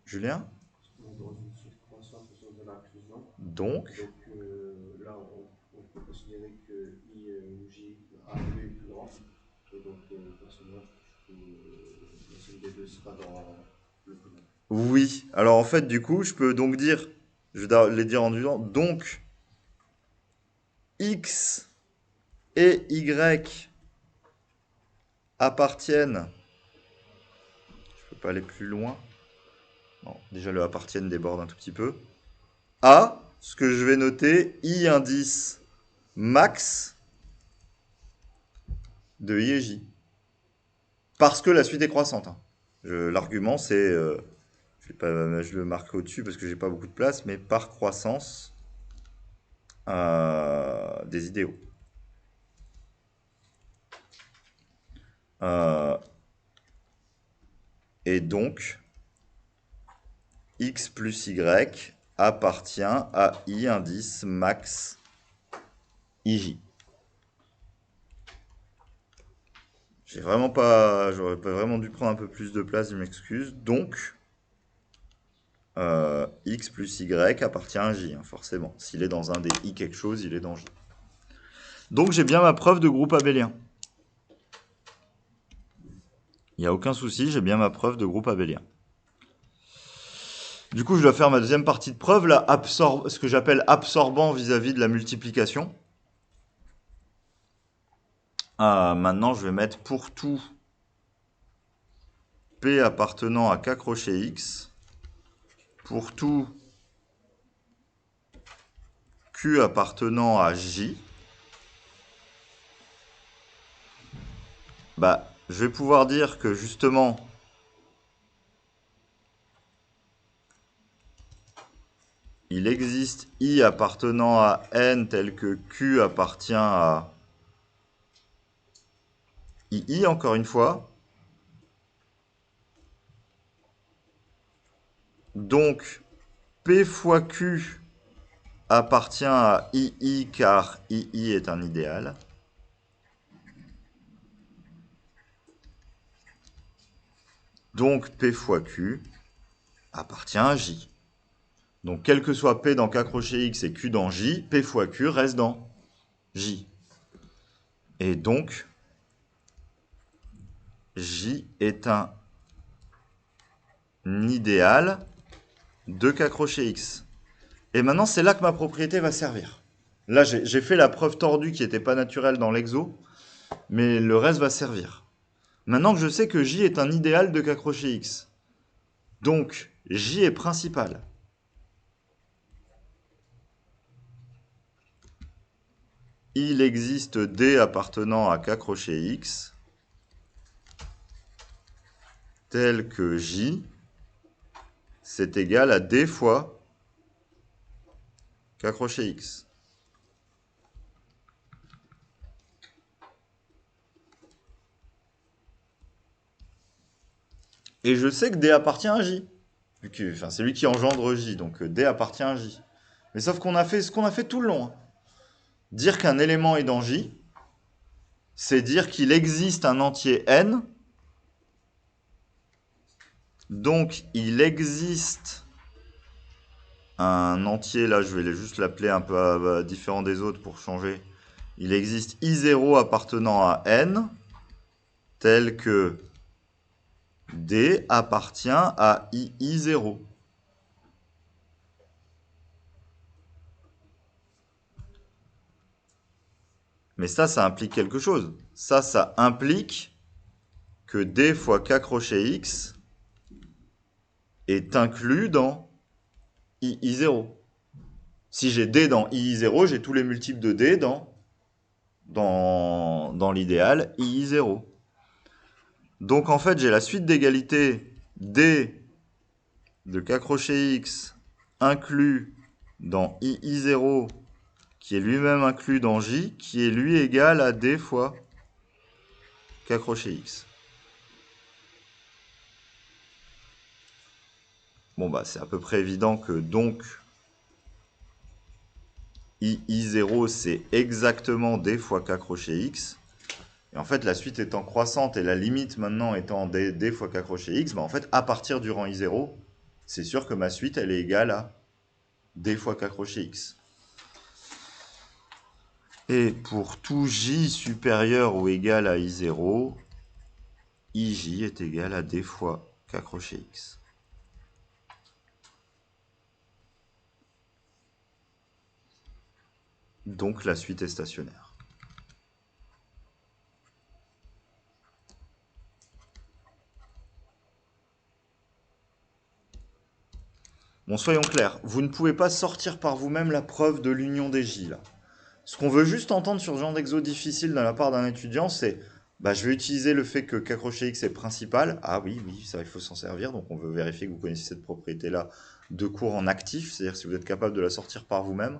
Julien? dans une suite croissante au sens de l'inclusion. Donc, Donc là, on peut considérer que I ou J A est plus grand. Et donc, forcément, la somme des deux sera dans le commun. oui. Alors en fait, du coup, je peux donc dire, je vais les dire en disant, donc X et Y appartiennent, je peux pas aller plus loin, non, déjà le appartiennent déborde un tout petit peu, à ce que je vais noter I indice max de I et J. Parce que la suite est croissante. Hein. L'argument c'est, je le marque au-dessus parce que j'ai pas beaucoup de place, mais par croissance des idéaux. Et donc, x plus y appartient à i indice max ij. J'aurais pas vraiment dû prendre un peu plus de place, je m'excuse. Donc, x plus y appartient à j, hein, forcément. S'il est dans un des i quelque chose, il est dans j. Donc j'ai bien ma preuve de groupe abélien. Il n'y a aucun souci, j'ai bien ma preuve de groupe abélien. Du coup, je dois faire ma deuxième partie de preuve, là, ce que j'appelle absorbant vis-à-vis de la multiplication. Maintenant, je vais mettre pour tout P appartenant à K crochet X, pour tout Q appartenant à J, bah, je vais pouvoir dire que justement, il existe I appartenant à N tel que Q appartient à II, encore une fois. Donc, P fois Q appartient à II car II est un idéal. Donc P fois Q appartient à J. Donc quel que soit P dans K crochet X et Q dans J, P fois Q reste dans J. Et donc, J est un idéal de K crochet X. Et maintenant, c'est là que ma propriété va servir. Là, j'ai fait la preuve tordue qui n'était pas naturelle dans l'exo, mais le reste va servir. Maintenant que je sais que J est un idéal de K crochet X, donc J est principal. Il existe D appartenant à K crochet X, tel que J, c'est égal à D fois K crochet X. Et je sais que D appartient à J. Enfin, c'est lui qui engendre J, donc D appartient à J. Mais sauf qu'on a fait ce qu'on a fait tout le long. Hein. Dire qu'un élément est dans J, c'est dire qu'il existe un entier N. Donc, il existe un entier, là, je vais juste l'appeler un peu différent des autres pour changer. Il existe I0 appartenant à N, tel que D appartient à II0. Mais ça implique quelque chose. Ça implique que D fois K crochet X est inclus dans II0. Si j'ai D dans II0, j'ai tous les multiples de D dans l'idéal II0. Donc en fait, j'ai la suite d'égalité D de K crochet X inclus dans II0 qui est lui-même inclus dans J, qui est lui égal à D fois K crochet X. Bon bah c'est à peu près évident que donc II0 c'est exactement D fois K crochet X. Et en fait la suite étant croissante et la limite maintenant étant D fois K crochet X, bah en fait à partir du rang I0, c'est sûr que ma suite elle est égale à D fois K crochet X. Et pour tout J supérieur ou égal à I0, IJ est égal à D fois K crochet X. Donc la suite est stationnaire. Bon, soyons clairs, vous ne pouvez pas sortir par vous-même la preuve de l'union des J, là. Ce qu'on veut juste entendre sur ce genre d'exo difficile de la part d'un étudiant, c'est je vais utiliser le fait que K crochet X est principal. Ah oui, ça il faut s'en servir, donc on veut vérifier que vous connaissez cette propriété-là de cours en actif, c'est-à-dire si vous êtes capable de la sortir par vous-même.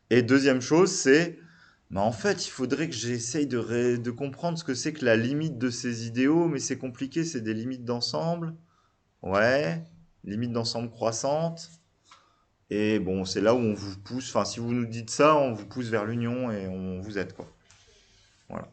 Et deuxième chose, c'est, en fait, il faudrait que j'essaye de comprendre ce que c'est que la limite de ces idéaux, mais c'est compliqué, c'est des limites d'ensemble. Ouais, limite d'ensemble croissante. Et bon, c'est là où on vous pousse, enfin, si vous nous dites ça, on vous pousse vers l'union et on vous aide, quoi. Voilà.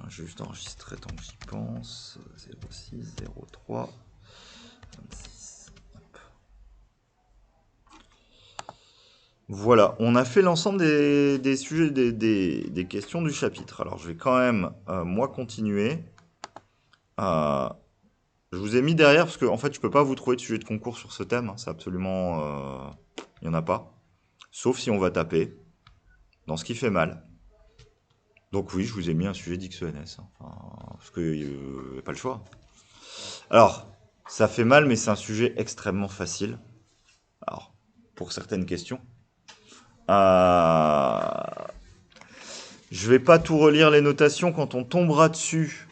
Je vais juste enregistrer tant que j'y pense. 06, 03, 26. Hop. Voilà, on a fait l'ensemble des sujets, des questions du chapitre. Alors, je vais quand même, moi, continuer. Je vous ai mis derrière parce que, en fait, je peux pas vous trouver de sujet de concours sur ce thème. Hein, c'est absolument... il n'y en a pas. Sauf si on va taper dans ce qui fait mal. Donc oui, je vous ai mis un sujet d'XENS. Hein, parce qu'il n'y a pas le choix. Alors, ça fait mal, mais c'est un sujet extrêmement facile. Alors, pour certaines questions. Je vais pas tout relire les notations quand on tombera dessus.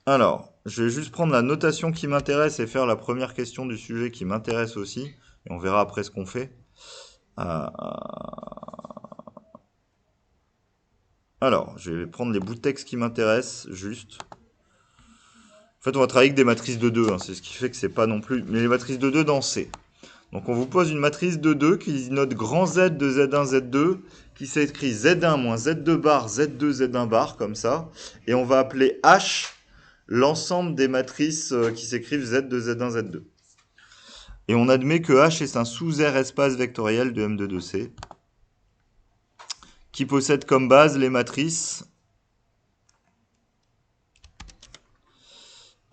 Alors, je vais juste prendre la notation qui m'intéresse et faire la première question du sujet qui m'intéresse aussi. Et on verra après ce qu'on fait. Alors, je vais prendre les bouts de texte qui m'intéressent, juste. En fait, on va travailler avec des matrices de 2, hein, c'est ce qui fait que c'est pas non plus... Mais les matrices de 2 dans C. Donc on vous pose une matrice de 2 qui note grand Z de Z1, Z2, qui s'écrit Z1 moins Z2 bar, Z2, Z1 bar, comme ça. Et on va appeler H l'ensemble des matrices qui s'écrivent Z2, Z1, Z2. Et on admet que H est un sous-R espace vectoriel de M2, C, qui possède comme base les matrices...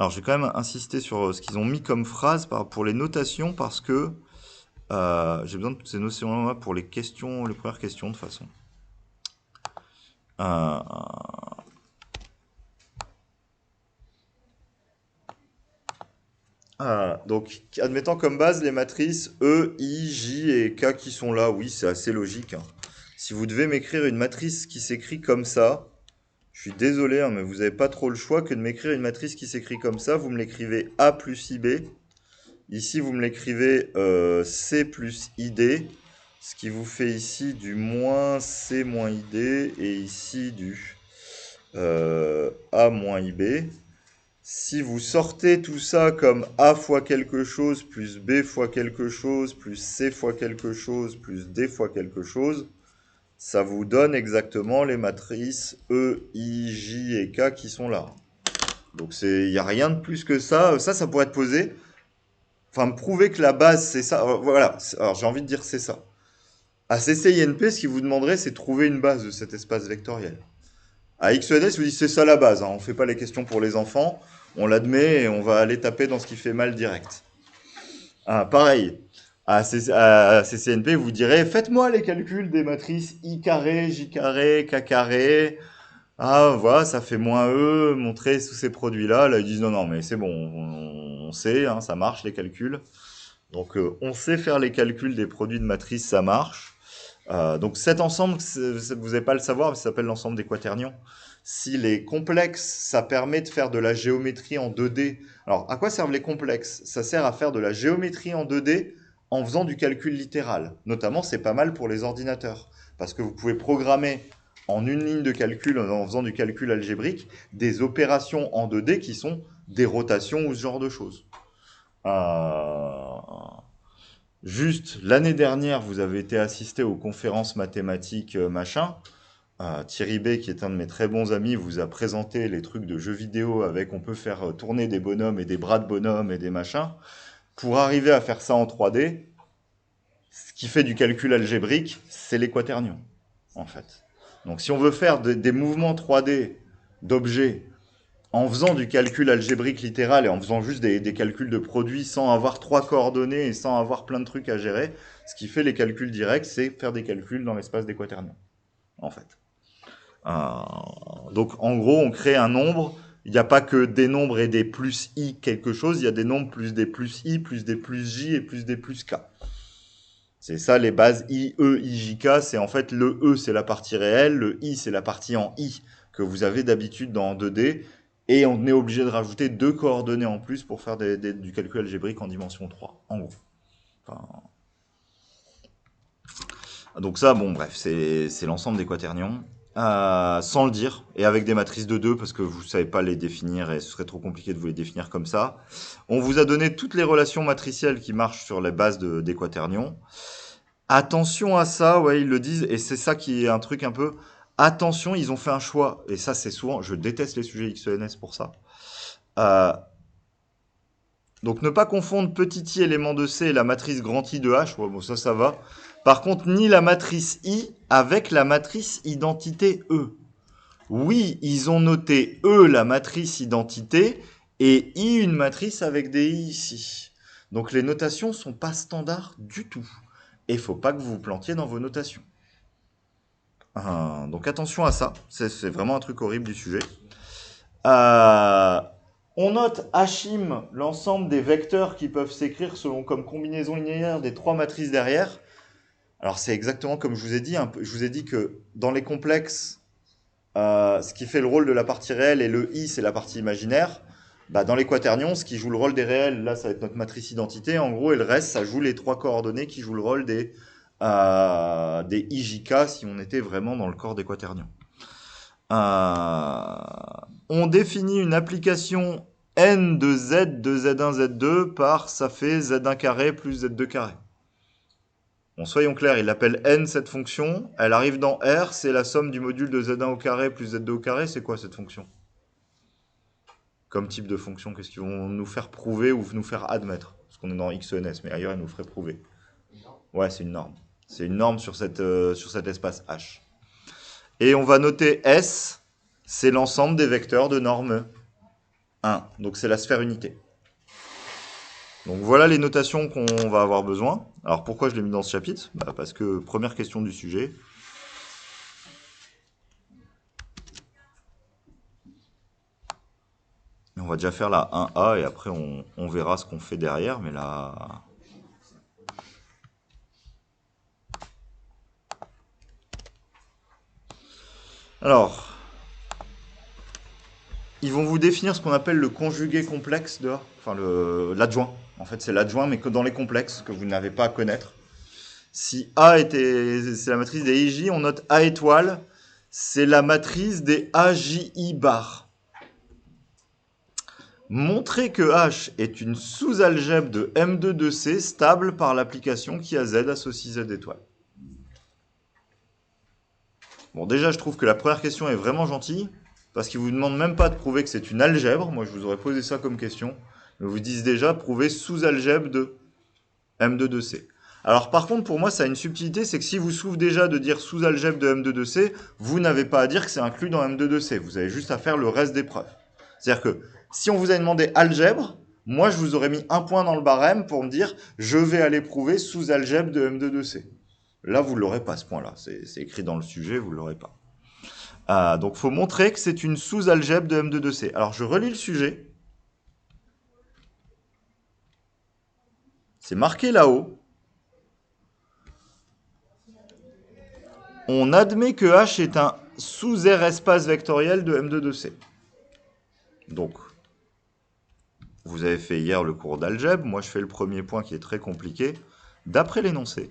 Alors, je vais quand même insister sur ce qu'ils ont mis comme phrase pour les notations, parce que j'ai besoin de toutes ces notions-là pour les questions, les premières questions, de toute façon. Donc, admettant comme base les matrices E, I, J et K qui sont là, oui, c'est assez logique, hein. Si vous devez m'écrire une matrice qui s'écrit comme ça, je suis désolé, hein, mais vous n'avez pas trop le choix que de m'écrire une matrice qui s'écrit comme ça. Vous me l'écrivez A plus IB. Ici, vous me l'écrivez C plus ID, ce qui vous fait ici du moins C moins ID, et ici du A moins IB. Si vous sortez tout ça comme A fois quelque chose, plus B fois quelque chose, plus C fois quelque chose, plus D fois quelque chose, ça vous donne exactement les matrices E, I, J et K qui sont là. Donc il n'y a rien de plus que ça. Ça pourrait être posé. Enfin, prouver que la base, c'est ça. Voilà. Alors, j'ai envie de dire c'est ça. À CCINP, ce qu'il vous demanderait, c'est de trouver une base de cet espace vectoriel. À XENS, vous dites c'est ça la base, hein. On ne fait pas les questions pour les enfants. On l'admet et on va aller taper dans ce qui fait mal direct. Pareil. À CCNP, vous direz faites-moi les calculs des matrices I carré, J carré, K carré. Ah, voilà, ça fait moins E, montrer sous ces produits-là. Là, ils disent non, mais c'est bon, on sait, hein, ça marche les calculs. Donc, on sait faire les calculs des produits de matrice, ça marche. Donc, cet ensemble, vous n'avez pas à le savoir, mais ça s'appelle l'ensemble des quaternions. S'il est complexe, ça permet de faire de la géométrie en 2D. Alors, à quoi servent les complexes? Ça sert à faire de la géométrie en 2D en faisant du calcul littéral. Notamment, c'est pas mal pour les ordinateurs. Parce que vous pouvez programmer en une ligne de calcul, en faisant du calcul algébrique, des opérations en 2D qui sont des rotations ou ce genre de choses. Juste, l'année dernière, vous avez été assisté aux conférences mathématiques machin. Thierry B, qui est un de mes très bons amis, vous a présenté les trucs de jeux vidéo avec on peut faire tourner des bonhommes et des bras de bonhommes et des machins. Pour arriver à faire ça en 3D, ce qui fait du calcul algébrique, c'est les quaternions, en fait. Donc si on veut faire des mouvements 3D d'objets en faisant du calcul algébrique littéral et en faisant juste des calculs de produits sans avoir 3 coordonnées et sans avoir plein de trucs à gérer, ce qui fait les calculs directs, c'est faire des calculs dans l'espace des quaternions, en fait. Donc en gros, on crée un nombre. Il n'y a pas que des nombres et des plus i quelque chose, il y a des nombres plus des plus i, plus des plus j et plus des plus k. C'est ça les bases i, e, i, j, k. C'est en fait le e, c'est la partie réelle, le i, c'est la partie en i que vous avez d'habitude dans 2D. Et on est obligé de rajouter 2 coordonnées en plus pour faire du calcul algébrique en dimension 3, en gros. Enfin... Donc ça, bon, bref, c'est l'ensemble des quaternions. Sans le dire, et avec des matrices de 2, parce que vous ne savez pas les définir, et ce serait trop compliqué de vous les définir comme ça. On vous a donné toutes les relations matricielles qui marchent sur les bases des quaternions. Attention à ça, ouais, ils le disent, et c'est ça qui est un truc un peu... Attention, ils ont fait un choix, et ça c'est souvent... Je déteste les sujets XENS pour ça. Donc ne pas confondre petit i élément de C et la matrice grand I de H, ouais, bon, ça va. Par contre, ni la matrice I avec la matrice identité E. Oui, ils ont noté E la matrice identité et I une matrice avec des I ici. Donc les notations sont pas standards du tout. Et il faut pas que vous vous plantiez dans vos notations. Donc attention à ça, c'est vraiment un truc horrible du sujet. On note Him, l'ensemble des vecteurs qui peuvent s'écrire selon comme combinaison linéaire des 3 matrices derrière. Alors c'est exactement comme je vous ai dit, je vous ai dit que dans les complexes, ce qui fait le rôle de la partie réelle, et le I, c'est la partie imaginaire. Bah, dans les quaternions, ce qui joue le rôle des réels, là, ça va être notre matrice identité, en gros, et le reste, ça joue les 3 coordonnées qui jouent le rôle des IJK, si on était vraiment dans le corps des quaternions. On définit une application n de z de z1, z2 par ça fait z1 carré plus z2 carré. Bon, soyons clairs, il appelle n cette fonction, elle arrive dans R, c'est la somme du module de z1 au carré plus z2 au carré, c'est quoi cette fonction? Comme type de fonction, qu'est-ce qu'ils vont nous faire prouver ou nous faire admettre? Parce qu'on est dans XENS, mais ailleurs, ils nous feraient prouver. Ouais, c'est une norme. C'est une norme sur cet espace H. Et on va noter S, c'est l'ensemble des vecteurs de norme 1. Donc c'est la sphère unité. Donc voilà les notations qu'on va avoir besoin. Alors pourquoi je l'ai mis dans ce chapitre? Parce que première question du sujet. Et on va déjà faire la 1A et après on verra ce qu'on fait derrière. Mais là... Alors, ils vont vous définir ce qu'on appelle le conjugué complexe de A, enfin l'adjoint. En fait, c'est l'adjoint, mais que dans les complexes, que vous n'avez pas à connaître. Si A c'est la matrice des IJ, on note A étoile, c'est la matrice des AJI bar. Montrer que H est une sous-algèbre de M2 de C stable par l'application qui a Z associe Z étoile. Bon, déjà, je trouve que la première question est vraiment gentille, parce qu'il ne vous demande même pas de prouver que c'est une algèbre. Moi, je vous aurais posé ça comme question. Ils vous disent déjà prouver sous-algèbre de M2 de C. Alors, par contre, pour moi, ça a une subtilité, c'est que si vous souffrez déjà de dire sous-algèbre de M2 de C, vous n'avez pas à dire que c'est inclus dans M2 de C. Vous avez juste à faire le reste des preuves. C'est-à-dire que si on vous avait demandé algèbre, moi, je vous aurais mis un point dans le barème pour me dire je vais aller prouver sous-algèbre de M2 de C. Là, vous ne l'aurez pas, ce point-là. C'est écrit dans le sujet, vous ne l'aurez pas. Donc, il faut montrer que c'est une sous-algèbre de M2 de C. Alors, je relis le sujet. C'est marqué là-haut. On admet que H est un sous-R espace vectoriel de M2 de C. Donc, vous avez fait hier le cours d'algèbre. Moi, je fais le premier point qui est très compliqué. D'après l'énoncé,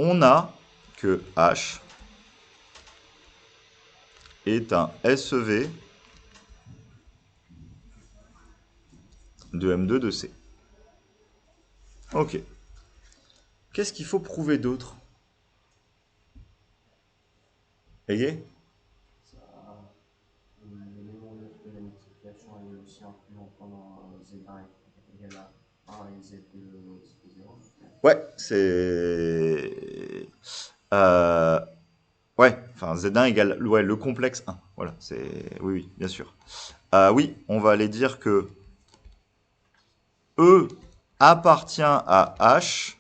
on a que H est un SEV de M2 de C. Ok. Qu'est-ce qu'il faut prouver d'autre? Ayez? L'élément de la multiplication est aussi inclus en prenant Z1 égale à 1 et Z2 c'est 0. Ouais, c'est... Ouais, enfin Z1 égale ouais, le complexe 1. Voilà, c'est... Oui, bien sûr. Oui, on va aller dire que E appartient à H.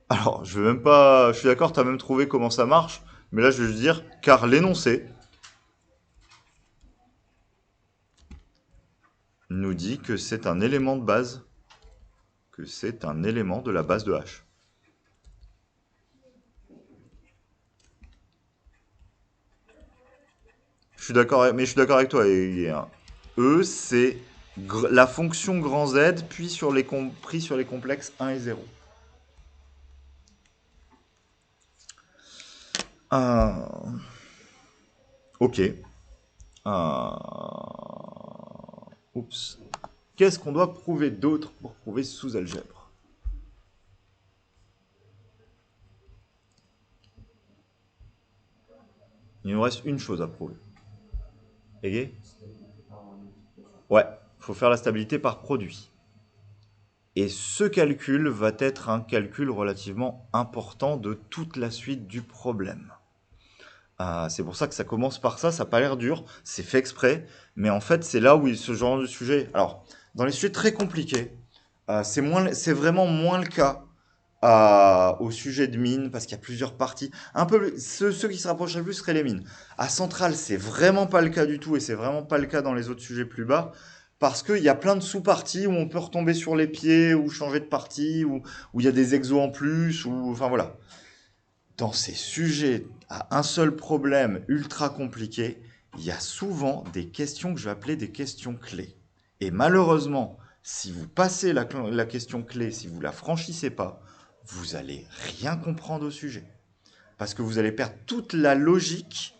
Alors, je veux même pas... Je suis d'accord, tu as même trouvé comment ça marche, mais là, je vais juste dire, car l'énoncé nous dit que c'est un élément de base, que c'est un élément de la base de H. Je suis d'accord, mais je suis d'accord avec toi. E, c'est la fonction grand Z, puis pris sur les complexes 1 et 0. Ok. Oups. Qu'est-ce qu'on doit prouver d'autre pour prouver sous-algèbre? Il nous reste une chose à prouver. Égé? Ouais, il faut faire la stabilité par produit. Et ce calcul va être un calcul relativement important de toute la suite du problème. C'est pour ça que ça commence par ça, ça n'a pas l'air dur, c'est fait exprès, mais en fait c'est là où ce genre de sujet... Alors, dans les sujets très compliqués, c'est vraiment moins le cas au sujet de mines, parce qu'il y a plusieurs parties. Un peu, ceux qui se rapprochent le plus seraient les mines. À Centrale, c'est vraiment pas le cas du tout, et c'est vraiment pas le cas dans les autres sujets plus bas. parce qu'il y a plein de sous-parties où on peut retomber sur les pieds, ou changer de partie, où il y a des exos en plus, ou enfin voilà. Dans ces sujets à un seul problème ultra compliqué, il y a souvent des questions que je vais appeler des questions clés. Et malheureusement, si vous passez la question clé, si vous la franchissez pas, vous allez rien comprendre au sujet. Parce que vous allez perdre toute la logique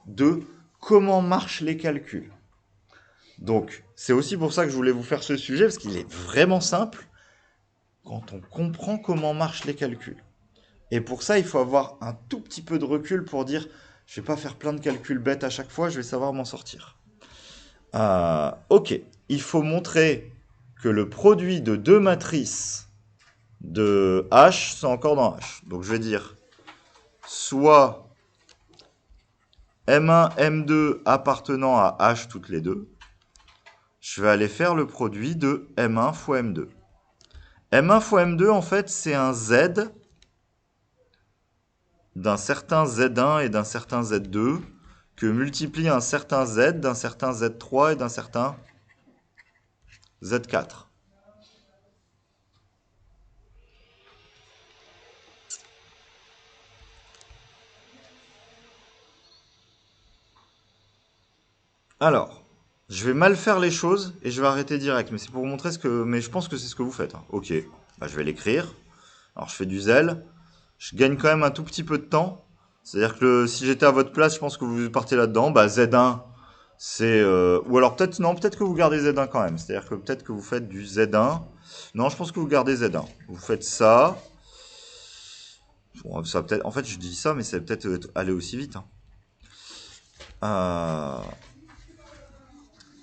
de comment marchent les calculs. Donc, c'est aussi pour ça que je voulais vous faire ce sujet, parce qu'il est vraiment simple quand on comprend comment marchent les calculs. Et pour ça, il faut avoir un tout petit peu de recul pour dire, je vais pas faire plein de calculs bêtes à chaque fois, je vais savoir m'en sortir. Ok, il faut montrer que le produit de deux matrices de H, c'est encore dans H. Donc je vais dire, soit M1, M2 appartenant à H toutes les deux, je vais aller faire le produit de M1 fois M2. M1 fois M2, en fait, c'est un Z d'un certain Z1 et d'un certain Z2 que multiplie un certain Z d'un certain Z3 et d'un certain Z4. Alors, je vais mal faire les choses et je vais arrêter direct, mais c'est pour vous montrer ce que... Mais je pense que c'est ce que vous faites. Ok, bah, je vais l'écrire. Alors, je fais du zèle. Je gagne quand même un tout petit peu de temps. C'est-à-dire que si j'étais à votre place, je pense que vous partez là-dedans. Bah, Z1, c'est... Ou alors peut-être... Non, peut-être que vous gardez Z1 quand même. C'est-à-dire que peut-être que vous faites du Z1. Non, je pense que vous gardez Z1. Vous faites ça. Bon, ça va peut-être... En fait, je dis ça, mais ça va peut-être aller aussi vite.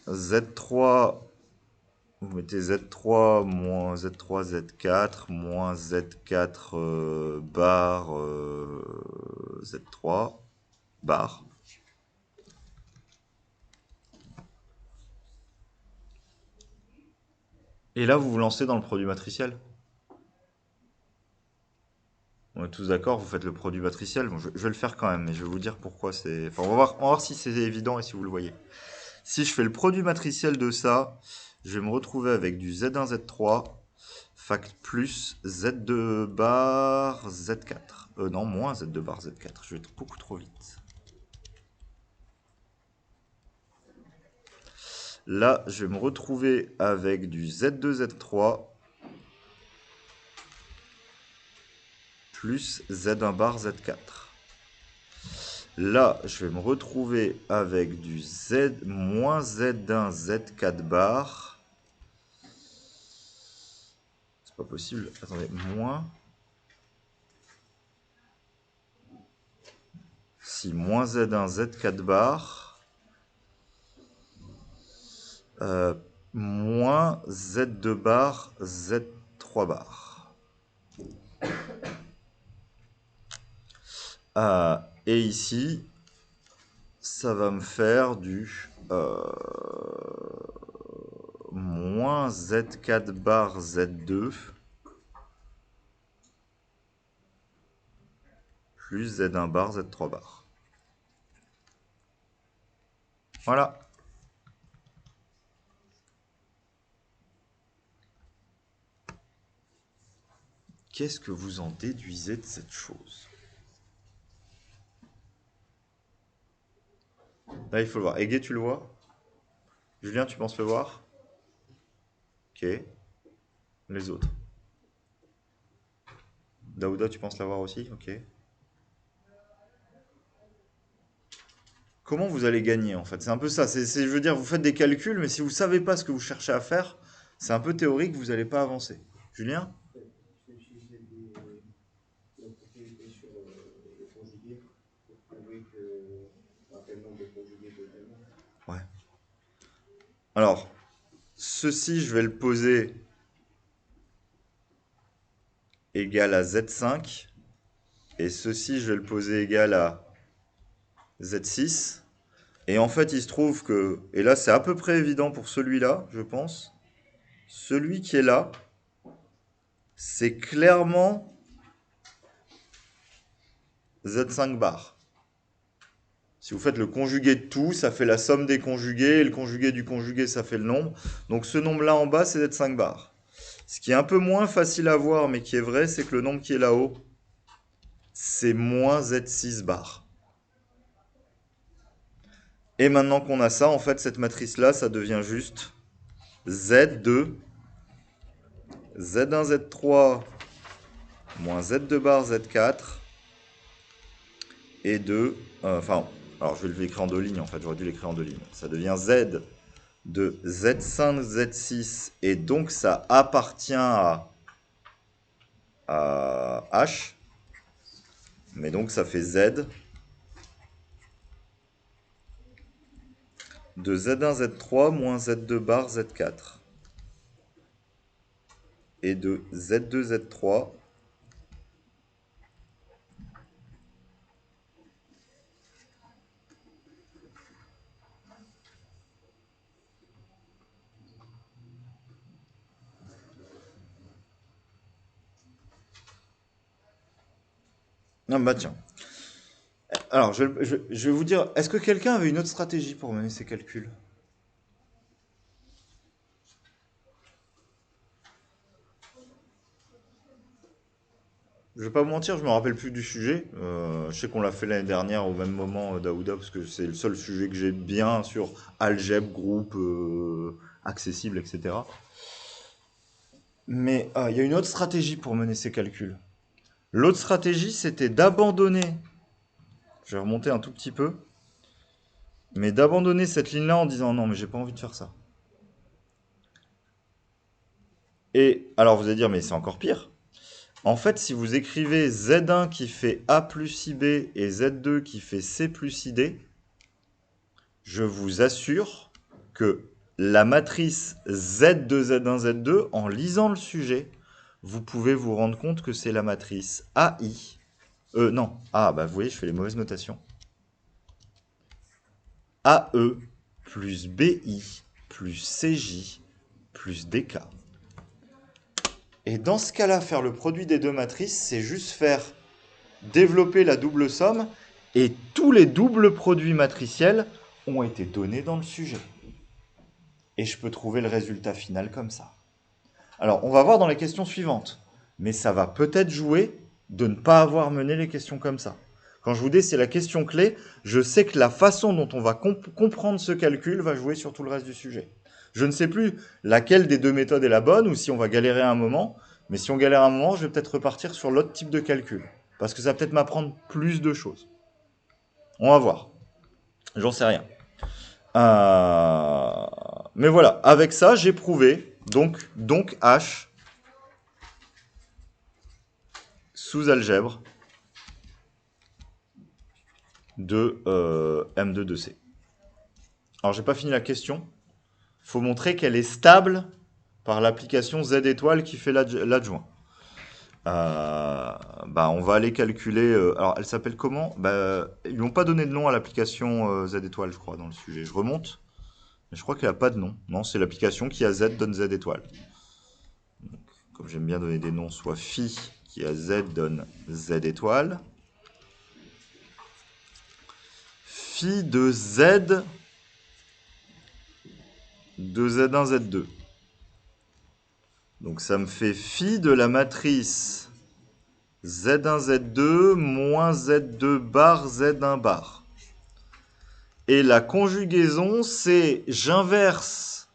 Z3... Vous mettez Z3 moins Z3 Z4 moins Z4 bar Z3 bar. Et là, vous vous lancez dans le produit matriciel. On est tous d'accord, vous faites le produit matriciel. Bon, je vais le faire quand même, mais je vais vous dire pourquoi c'est... Enfin, on va voir si c'est évident et si vous le voyez. Si je fais le produit matriciel de ça, je vais me retrouver avec du Z1 Z3 fact plus Z2 bar Z4. Non, moins Z2 bar Z4. Je vais être beaucoup trop vite. Là, je vais me retrouver avec du Z2 Z3 plus Z1 bar Z4. Là, je vais me retrouver avec du Z moins Z1 Z4 bar. C'est pas possible. Attendez, moins... Si, moins Z1 Z4 bar. Moins Z2 bar Z3 bar. Et ici, ça va me faire du moins Z4 bar Z2 plus Z1 bar Z3 bar. Voilà. Qu'est-ce que vous en déduisez de cette chose? Là, il faut le voir. Ege, tu le vois? Julien, tu penses le voir? Ok. Les autres. Daouda, tu penses l'avoir aussi? Ok. Comment vous allez gagner, en fait? C'est un peu ça. Je veux dire, vous faites des calculs, mais si vous ne savez pas ce que vous cherchez à faire, c'est un peu théorique, vous n'allez pas avancer. Julien? Je vais utiliser des propriétés sur le conjugué pour prouver qu'un tel nombre de conjugués de tel nombre. Ouais. Alors, ceci, je vais le poser égal à Z5. Et ceci, je vais le poser égal à Z6. Et en fait, il se trouve que... Et là, c'est à peu près évident pour celui-là, je pense. Celui qui est là, c'est clairement Z5 bar. Si vous faites le conjugué de tout, ça fait la somme des conjugués, et le conjugué du conjugué, ça fait le nombre. Donc ce nombre-là en bas, c'est Z5 bar. Ce qui est un peu moins facile à voir, mais qui est vrai, c'est que le nombre qui est là-haut, c'est moins Z6 bar. Et maintenant qu'on a ça, en fait, cette matrice-là, ça devient juste Z2, Z1, Z3, moins Z2 bar, Z4, et 2, alors je vais l'écrire en deux lignes, en fait, j'aurais dû l'écrire en deux lignes. Ça devient Z de Z5, Z6, et donc ça appartient à H, mais donc ça fait Z de Z1, Z3, moins Z2 bar, Z4, et de Z2, Z3, non bah tiens. Alors, je vais vous dire, est-ce que quelqu'un avait une autre stratégie pour mener ces calculs? Je vais pas vous mentir, je me rappelle plus du sujet. Je sais qu'on l'a fait l'année dernière au même moment, Daouda, parce que c'est le seul sujet que j'ai bien sur algèbre, groupe, accessible, etc. Mais il y a une autre stratégie pour mener ces calculs. L'autre stratégie, c'était d'abandonner. Je vais remonter un tout petit peu. Mais d'abandonner cette ligne-là en disant non, mais j'ai pas envie de faire ça. Et alors vous allez dire, mais c'est encore pire. En fait, si vous écrivez Z1 qui fait A plus IB et Z2 qui fait C plus ID, je vous assure que la matrice Z2, Z1, Z2, en lisant le sujet, vous pouvez vous rendre compte que c'est la matrice AI. Non. Ah, bah vous voyez, je fais les mauvaises notations. AE plus BI plus CJ plus DK. Et dans ce cas-là, faire le produit des deux matrices, c'est juste faire développer la double somme, et tous les doubles produits matriciels ont été donnés dans le sujet. Et je peux trouver le résultat final comme ça. Alors, on va voir dans les questions suivantes, mais ça va peut-être jouer de ne pas avoir mené les questions comme ça. Quand je vous dis c'est la question clé, je sais que la façon dont on va comprendre ce calcul va jouer sur tout le reste du sujet. Je ne sais plus laquelle des deux méthodes est la bonne, ou si on va galérer un moment, mais si on galère un moment, je vais peut-être repartir sur l'autre type de calcul. Parce que ça va peut-être m'apprendre plus de choses. On va voir. J'en sais rien. Mais voilà, avec ça, j'ai prouvé, donc H sous algèbre de M2 de C. Alors, j'ai pas fini la question. Il faut montrer qu'elle est stable par l'application Z étoile qui fait l'adjoint. On va aller calculer. Alors, elle s'appelle comment? Ils n'ont pas donné de nom à l'application Z étoile, je crois, dans le sujet. Je remonte. Mais je crois qu'elle n'a pas de nom. Non, c'est l'application qui a Z donne Z étoile. Donc, comme j'aime bien donner des noms, soit phi qui a Z donne Z étoile. Phi de Z de Z1, Z2. Donc ça me fait phi de la matrice Z1, Z2 moins Z2 bar, Z1 bar. Et la conjugaison, c'est j'inverse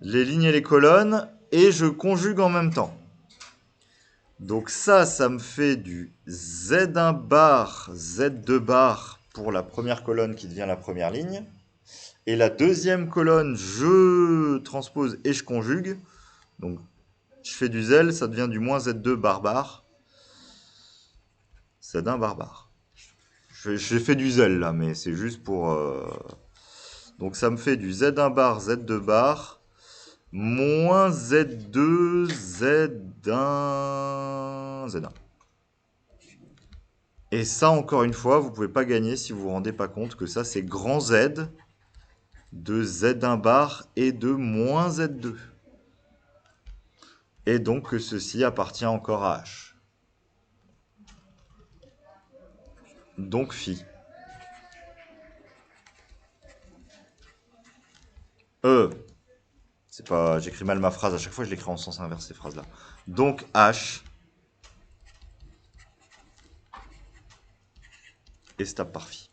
les lignes et les colonnes et je conjugue en même temps. Donc ça me fait du Z1 bar, Z2 bar pour la première colonne qui devient la première ligne. Et la deuxième colonne, je transpose et je conjugue. Donc je fais du zel, ça devient du moins Z2 bar bar. Z1 bar bar. J'ai fait du zel là, mais c'est juste pour... Donc ça me fait du Z1 bar, Z2 bar, moins Z2, Z1, Z1. Et ça, encore une fois, vous ne pouvez pas gagner si vous ne vous rendez pas compte que ça, c'est grand Z de Z1 bar et de moins Z2. Et donc que ceci appartient encore à H. Donc phi. C'est pas, j'écris mal ma phrase, à chaque fois je l'écris en sens inverse ces phrases-là. Donc H et stable par phi.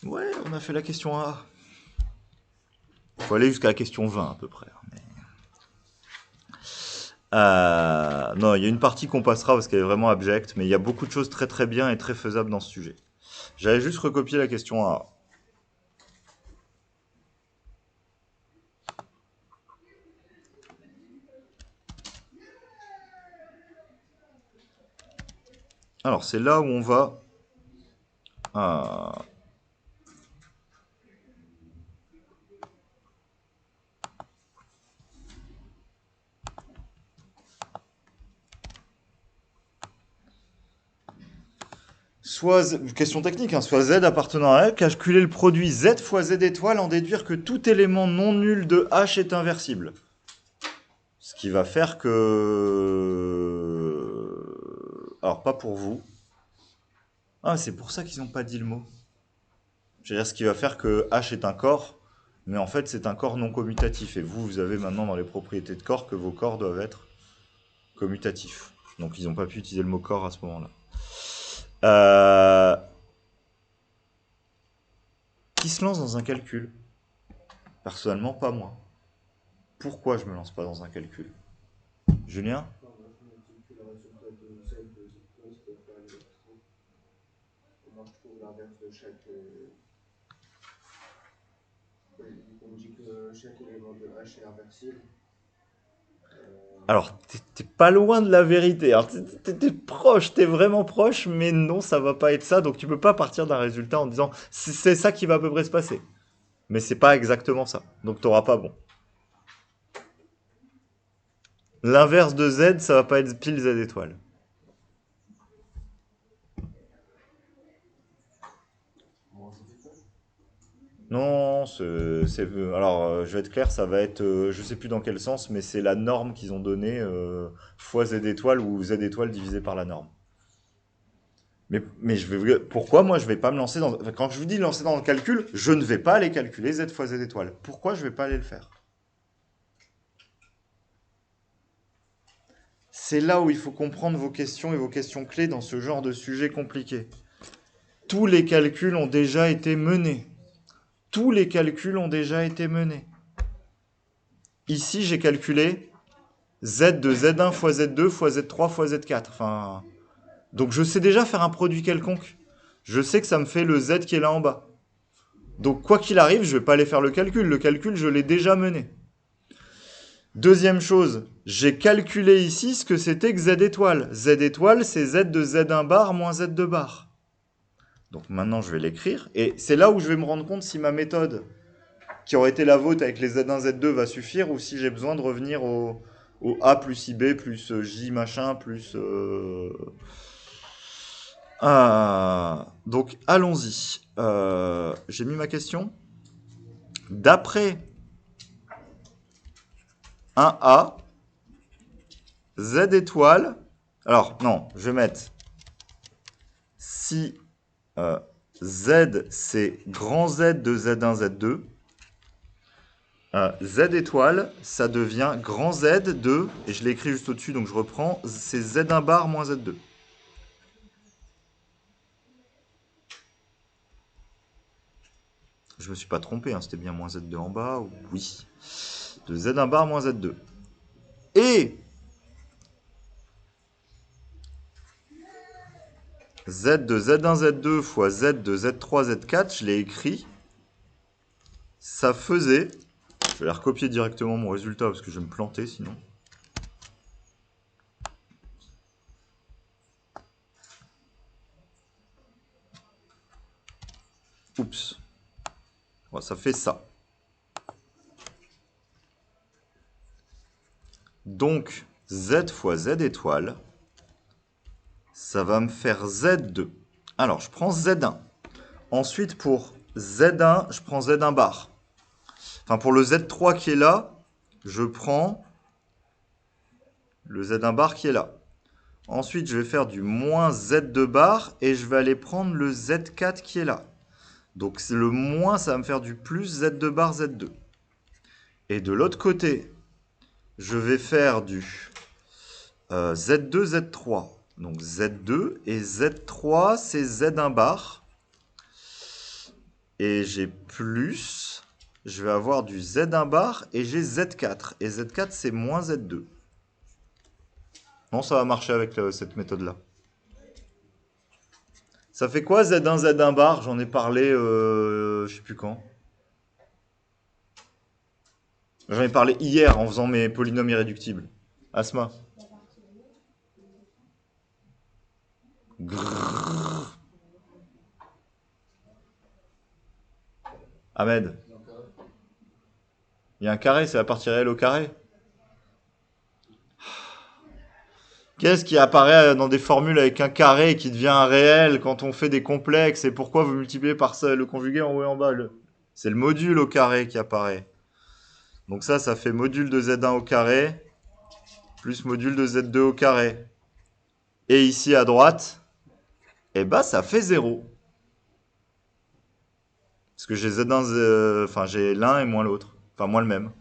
Ouais, on a fait la question A. Faut aller jusqu'à la question 20 à peu près. Mais... non, il y a une partie qu'on passera parce qu'elle est vraiment abjecte, mais il y a beaucoup de choses très très bien et très faisables dans ce sujet. J'avais juste recopié la question A. Alors, c'est là où on va... question technique, hein, soit Z appartenant à L, calculer le produit Z fois Z étoile, en déduire que tout élément non nul de H est inversible. Ce qui va faire que... Alors, pas pour vous. Ah, c'est pour ça qu'ils n'ont pas dit le mot. Je veux dire, ce qui va faire que H est un corps, mais en fait, c'est un corps non commutatif. Et vous avez maintenant dans les propriétés de corps que vos corps doivent être commutatifs. Donc, ils n'ont pas pu utiliser le mot corps à ce moment-là. Qui se lance dans un calcul? Personnellement, pas moi. Pourquoi je me lance pas dans un calcul? Julien? Non, moi, je me dis que le résultat de Z de Z2, ça doit faire l'électron. Moi, je trouve l'inverse de chaque. On me dit que chaque élément de H est inversible. Alors, t'es pas loin de la vérité. Alors, t'es proche, t'es vraiment proche, mais non, ça va pas être ça. Donc, tu peux pas partir d'un résultat en disant c'est ça qui va à peu près se passer. Mais c'est pas exactement ça. Donc, t'auras pas bon. L'inverse de Z, ça va pas être pile Z étoile. Non, alors je vais être clair, ça va être, je sais plus dans quel sens, mais c'est la norme qu'ils ont donnée fois Z étoile ou Z étoile divisé par la norme. Mais pourquoi moi je vais pas me lancer dans, enfin, quand je vous dis lancer dans le calcul, je ne vais pas aller calculer Z fois Z étoile. Pourquoi je vais pas aller le faire? C'est là où il faut comprendre vos questions et vos questions clés dans ce genre de sujet compliqué. Tous les calculs ont déjà été menés. Tous les calculs ont déjà été menés. Ici, j'ai calculé Z de Z1 fois Z2 fois Z3 fois Z4. Enfin, donc je sais déjà faire un produit quelconque. Je sais que ça me fait le Z qui est là en bas. Donc quoi qu'il arrive, je ne vais pas aller faire le calcul. Le calcul, je l'ai déjà mené. Deuxième chose, j'ai calculé ici ce que c'était que Z étoile. Z étoile, c'est Z de Z1 bar moins Z2 bar. Donc maintenant, je vais l'écrire. Et c'est là où je vais me rendre compte si ma méthode, qui aurait été la vôtre avec les Z1, Z2, va suffire, ou si j'ai besoin de revenir au A plus IB plus J machin plus... donc allons-y. J'ai mis ma question. D'après un A, Z étoile... Alors, non, je vais mettre... Si Z, c'est grand Z de Z1, Z2, Z étoile, ça devient grand Z de... Et je l'ai écrit juste au-dessus, donc je reprends. C'est Z1 bar moins Z2. Je me suis pas trompé, hein, c'était bien moins Z2 en bas, oui. De Z1 bar moins Z2. Et Z de Z1, Z2 fois Z de Z3, Z4, je l'ai écrit. Ça faisait... Je vais aller recopier directement mon résultat parce que je vais me planter sinon. Oups. Bon, ça fait ça. Donc, Z fois Z étoile, ça va me faire Z2. Alors, je prends Z1. Ensuite, pour Z1, je prends Z1 bar. Enfin, pour le Z3 qui est là, je prends le Z1 bar qui est là. Ensuite, je vais faire du moins Z2 bar et je vais aller prendre le Z4 qui est là. Donc le moins, ça va me faire du plus Z2 bar Z2. Et de l'autre côté, je vais faire du Z2 Z3. Donc Z2 et Z3, c'est Z1 bar. Et j'ai plus, je vais avoir du Z1 bar et j'ai Z4. Et Z4, c'est moins Z2. Non, ça va marcher avec cette méthode-là. Ça fait quoi Z1, Z1 bar? J'en ai parlé, je sais plus quand. J'en ai parlé hier en faisant mes polynômes irréductibles. Asma. Grrr. Ahmed. Il y a un carré, c'est la partie réelle au carré. Qu'est-ce qui apparaît dans des formules avec un carré et qui devient un réel quand on fait des complexes? Et pourquoi vous multipliez par ça, le conjugué en haut et en bas? C'est le module au carré qui apparaît. Donc ça fait module de Z1 au carré plus module de Z2 au carré. Et ici à droite, eh ben ça fait 0. Parce que j'ai Z1, enfin j'ai l'un et moins l'autre. Enfin moins le même.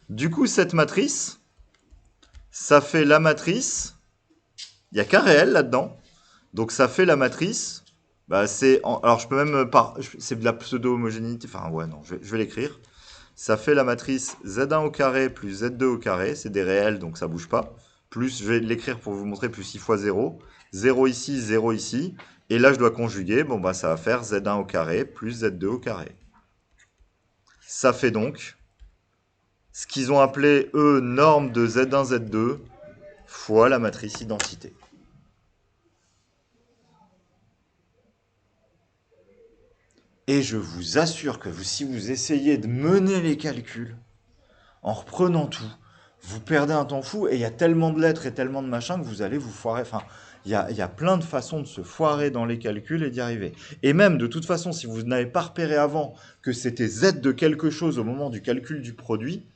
Du coup, cette matrice, ça fait la matrice. Il n'y a qu'un réel là-dedans. Donc ça fait la matrice. Bah, alors je peux même... C'est de la pseudo-homogénéité. Enfin ouais, non, je vais l'écrire. Ça fait la matrice Z1 au carré plus Z2 au carré. C'est des réels, donc ça bouge pas. Plus, je vais l'écrire pour vous montrer, plus i fois 0. 0 ici, 0 ici. Et là, je dois conjuguer. Bon, bah ça va faire Z1 au carré plus Z2 au carré. Ça fait donc ce qu'ils ont appelé, eux, norme de Z1, Z2 fois la matrice identité. Et je vous assure que si vous essayez de mener les calculs, en reprenant tout, vous perdez un temps fou, et il y a tellement de lettres et tellement de machins que vous allez vous foirer. Enfin, il y a plein de façons de se foirer dans les calculs et d'y arriver. Et même, de toute façon, si vous n'avez pas repéré avant que c'était Z de quelque chose au moment du calcul du produit,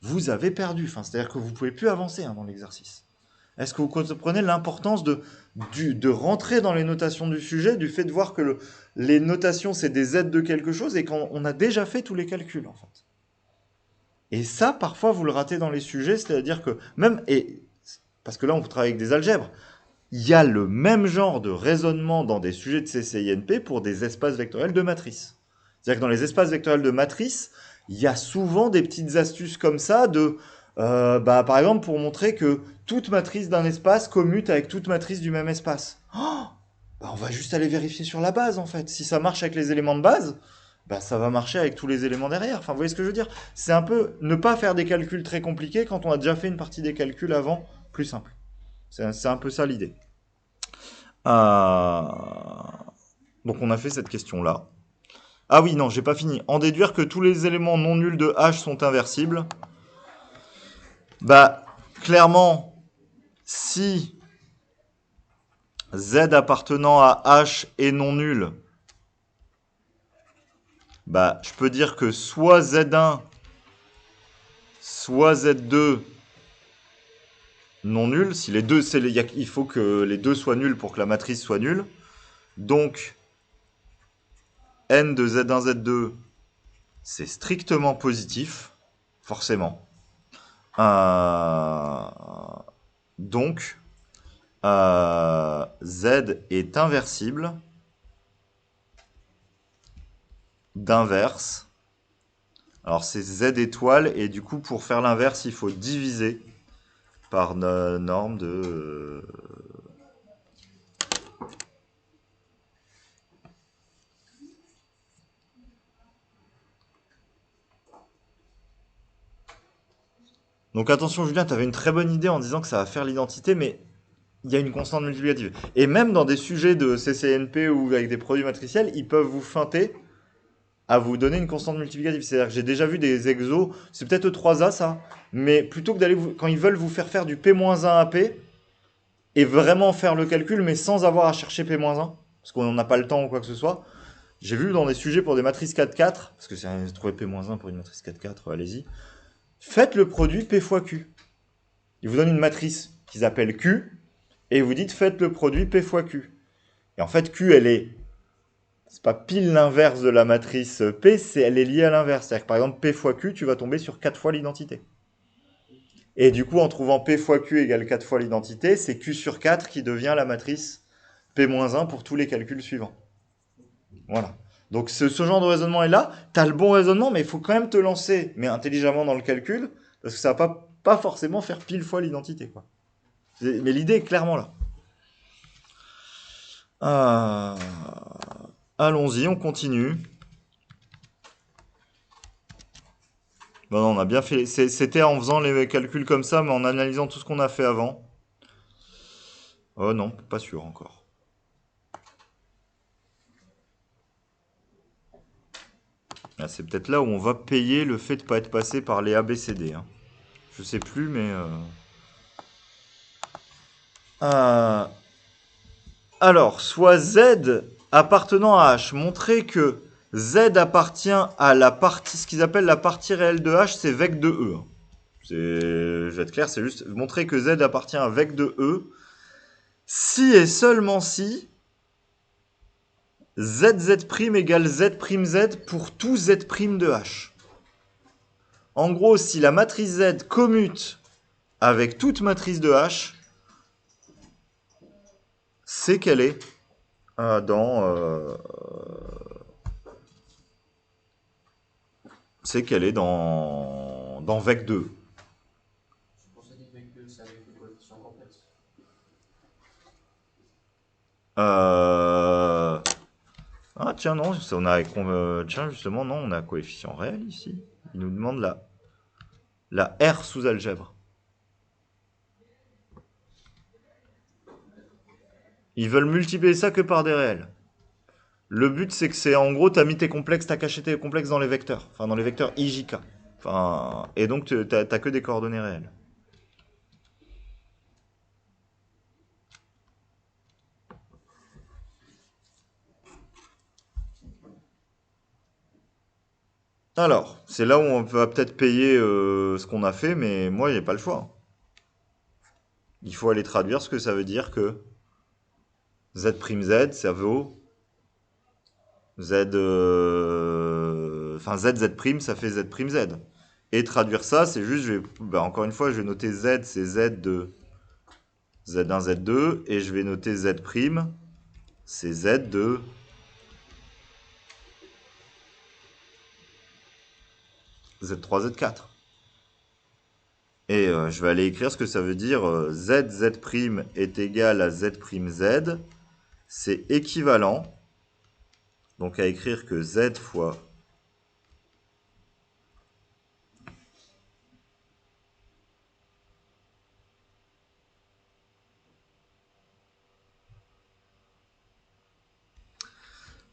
vous avez perdu. Enfin, c'est-à-dire que vous ne pouvez plus avancer dans l'exercice. Est-ce que vous comprenez l'importance de rentrer dans les notations du sujet, du fait de voir que les notations, c'est des Z de quelque chose, et qu'on a déjà fait tous les calculs, en fait. Et ça, parfois, vous le ratez dans les sujets, c'est-à-dire que parce que là, on travaille avec des algèbres, il y a le même genre de raisonnement dans des sujets de CCINP pour des espaces vectoriels de matrice. C'est-à-dire que dans les espaces vectoriels de matrice, il y a souvent des petites astuces comme ça par exemple, pour montrer que toute matrice d'un espace commute avec toute matrice du même espace. On va juste aller vérifier sur la base, en fait. Si ça marche avec les éléments de base, ça va marcher avec tous les éléments derrière. Enfin, vous voyez ce que je veux dire? C'est un peu ne pas faire des calculs très compliqués quand on a déjà fait une partie des calculs avant, plus simple. C'est un peu ça l'idée. Donc on a fait cette question-là. Ah oui, non, j'ai pas fini. En déduire que tous les éléments non nuls de H sont inversibles. Clairement, si Z appartenant à H est non nul, je peux dire que soit Z1, soit Z2 non nul. Si les deux, il faut que les deux soient nuls pour que la matrice soit nulle. Donc, N de Z1, Z2, c'est strictement positif, forcément. Donc, Z est inversible d'inverse. Alors, c'est Z étoile, et du coup, pour faire l'inverse, il faut diviser par norme de... Donc attention Julien, tu avais une très bonne idée en disant que ça va faire l'identité, mais il y a une constante multiplicative. Et même dans des sujets de CCNP ou avec des produits matriciels, ils peuvent vous feinter à vous donner une constante multiplicative. C'est-à-dire que j'ai déjà vu des exos, c'est peut-être E3A ça, mais plutôt que d'aller, quand ils veulent vous faire du P-1 à P, et vraiment faire le calcul, mais sans avoir à chercher P-1, parce qu'on n'a pas le temps ou quoi que ce soit, j'ai vu dans des sujets pour des matrices 4-4, parce que c'est trouver P-1 pour une matrice 4-4, allez-y, faites le produit P fois Q. Ils vous donnent une matrice qu'ils appellent Q, et vous dites faites le produit P fois Q. Et en fait, Q, elle est C'est pas pile l'inverse de la matrice P, elle est liée à l'inverse. C'est-à-dire que par exemple, P fois Q, tu vas tomber sur 4 fois l'identité. Et du coup, en trouvant P fois Q égale 4 fois l'identité, c'est Q sur 4 qui devient la matrice P-1 pour tous les calculs suivants. Voilà. Donc ce genre de raisonnement est là. Tu as le bon raisonnement, mais il faut quand même te lancer, mais intelligemment dans le calcul, parce que ça va pas forcément faire pile fois l'identité, quoi. Mais l'idée est clairement là. Allons-y, on continue. Non, on a bien fait. C'était en faisant les calculs comme ça, mais en analysant tout ce qu'on a fait avant. Oh non, pas sûr encore. Ah, c'est peut-être là où on va payer le fait de ne pas être passé par les ABCD. Hein. Je sais plus, mais... Alors, soit Z appartenant à H. Montrer que Z appartient à la partie, ce qu'ils appellent la partie réelle de H, c'est vec de E. Je vais être clair, c'est juste montrer que Z appartient à vec de E si et seulement si ZZ' égale Z'Z pour tout Z' de H. En gros, si la matrice Z commute avec toute matrice de H, c'est qu'elle est dans vec 2. Je pensais que vec 2, c'est avec le coefficient complexe. Ah tiens, non, tiens, justement, non, on a un coefficient réel ici. Il nous demande la R sous algèbre. Ils veulent multiplier ça que par des réels. Le but, c'est que c'est, en gros, t'as mis tes complexes, t'as caché tes complexes dans les vecteurs. Enfin, dans les vecteurs IJK. Enfin, et donc, t'as que des coordonnées réelles. Alors, c'est là où on va peut-être payer ce qu'on a fait, mais moi, il n'y a pas le choix. Il faut aller traduire ce que ça veut dire que Z', ça vaut Z... Enfin, ZZ', ça fait Z', Et traduire ça, c'est juste, encore une fois, je vais noter Z, c'est Z de Z1, Z2, et je vais noter Z', c'est Z de Z3, Z4. Et je vais aller écrire ce que ça veut dire ZZ' est égal à Z', Z. C'est équivalent, donc à écrire que Z fois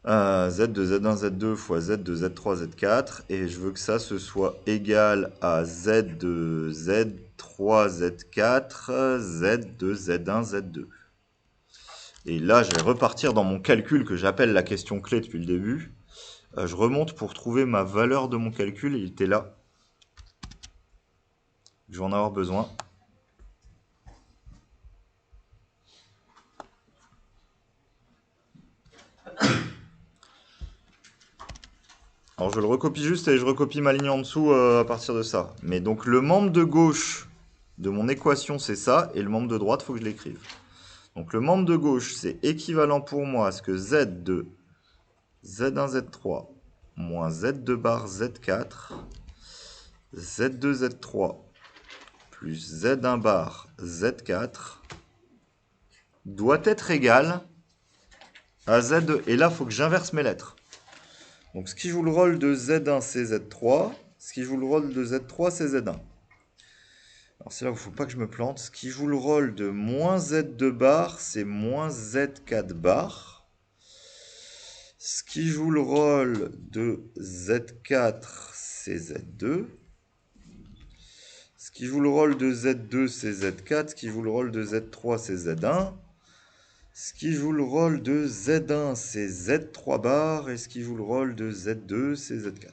Z de Z1, Z2 fois Z de Z3, Z4, et je veux que ça ce soit égal à Z de Z3, Z4, Z de Z1, Z2. Et là, je vais repartir dans mon calcul que j'appelle la question clé depuis le début. Je remonte pour trouver ma valeur de mon calcul, il était là. Je vais en avoir besoin. Alors je le recopie juste et je recopie ma ligne en dessous à partir de ça. Mais donc le membre de gauche de mon équation c'est ça, et le membre de droite, il faut que je l'écrive. Donc le membre de gauche c'est équivalent pour moi à ce que Z de Z1, Z3 moins Z2 bar Z4, Z2, Z3 plus Z1 bar Z4 doit être égal à Z2. Et là, il faut que j'inverse mes lettres. Donc ce qui joue le rôle de Z1, c'est Z3. Ce qui joue le rôle de Z3, c'est Z1. Alors c'est là où il ne faut pas que je me plante. Ce qui joue le rôle de moins Z2 bar, c'est moins Z4 bar. Ce qui joue le rôle de Z4, c'est Z2. Ce qui joue le rôle de Z2, c'est Z4. Ce qui joue le rôle de Z3, c'est Z1. Ce qui joue le rôle de Z1, c'est Z3 bar. Et ce qui joue le rôle de Z2, c'est Z4.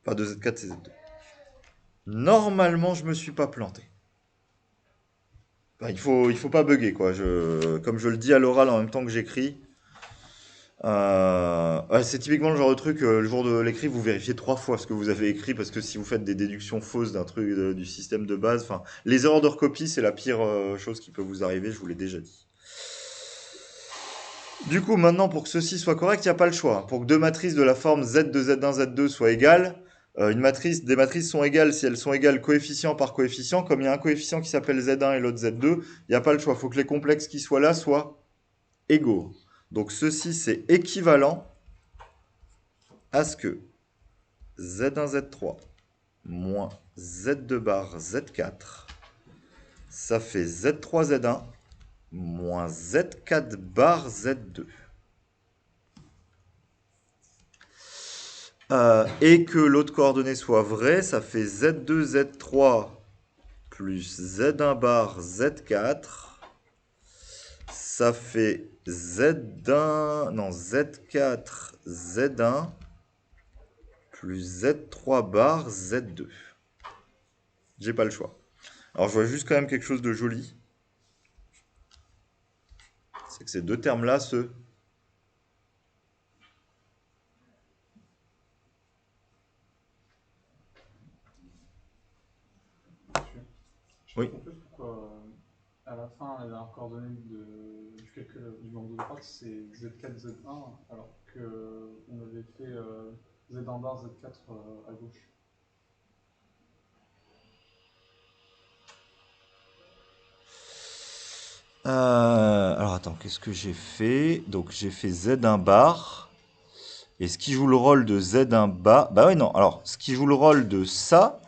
Enfin, de Z4, c'est Z2. Normalement, je me suis pas planté. Enfin, il faut pas bugger, quoi. Comme je le dis à l'oral en même temps que j'écris, Ouais, c'est typiquement le genre de truc, le jour de l'écrit, vous vérifiez 3 fois ce que vous avez écrit, parce que si vous faites des déductions fausses d'un truc du système de base, enfin, les erreurs de recopie, c'est la pire chose qui peut vous arriver, je vous l'ai déjà dit. Du coup, maintenant, pour que ceci soit correct, il n'y a pas le choix. Pour que deux matrices de la forme Z de Z1, Z2 soient égales, des matrices sont égales si elles sont égales coefficient par coefficient. Comme il y a un coefficient qui s'appelle Z1 et l'autre Z2, il n'y a pas le choix. Il faut que les complexes qui soient là soient égaux. Donc ceci, c'est équivalent à ce que Z1, Z3 moins Z2 bar Z4, ça fait Z3, Z1 moins Z4 bar Z2. Et que l'autre coordonnée soit vraie, ça fait Z2, Z3 plus Z1 bar Z4. Ça fait Z1, non, Z4, Z1 plus Z3 bar Z2. J'ai pas le choix. Alors je vois juste quand même quelque chose de joli. C'est que ces deux termes-là se... Je Oui. comprends plus pourquoi à la fin, la coordonnée du calcul du nombre de droite, c'est Z4, Z1, alors qu'on avait fait Z1 bar, Z4 à gauche. Alors attends, qu'est-ce que j'ai fait? Donc j'ai fait Z1 bar. Et ce qui joue le rôle de Z1 bar... Bah oui, non. Alors, ce qui joue le rôle de ça...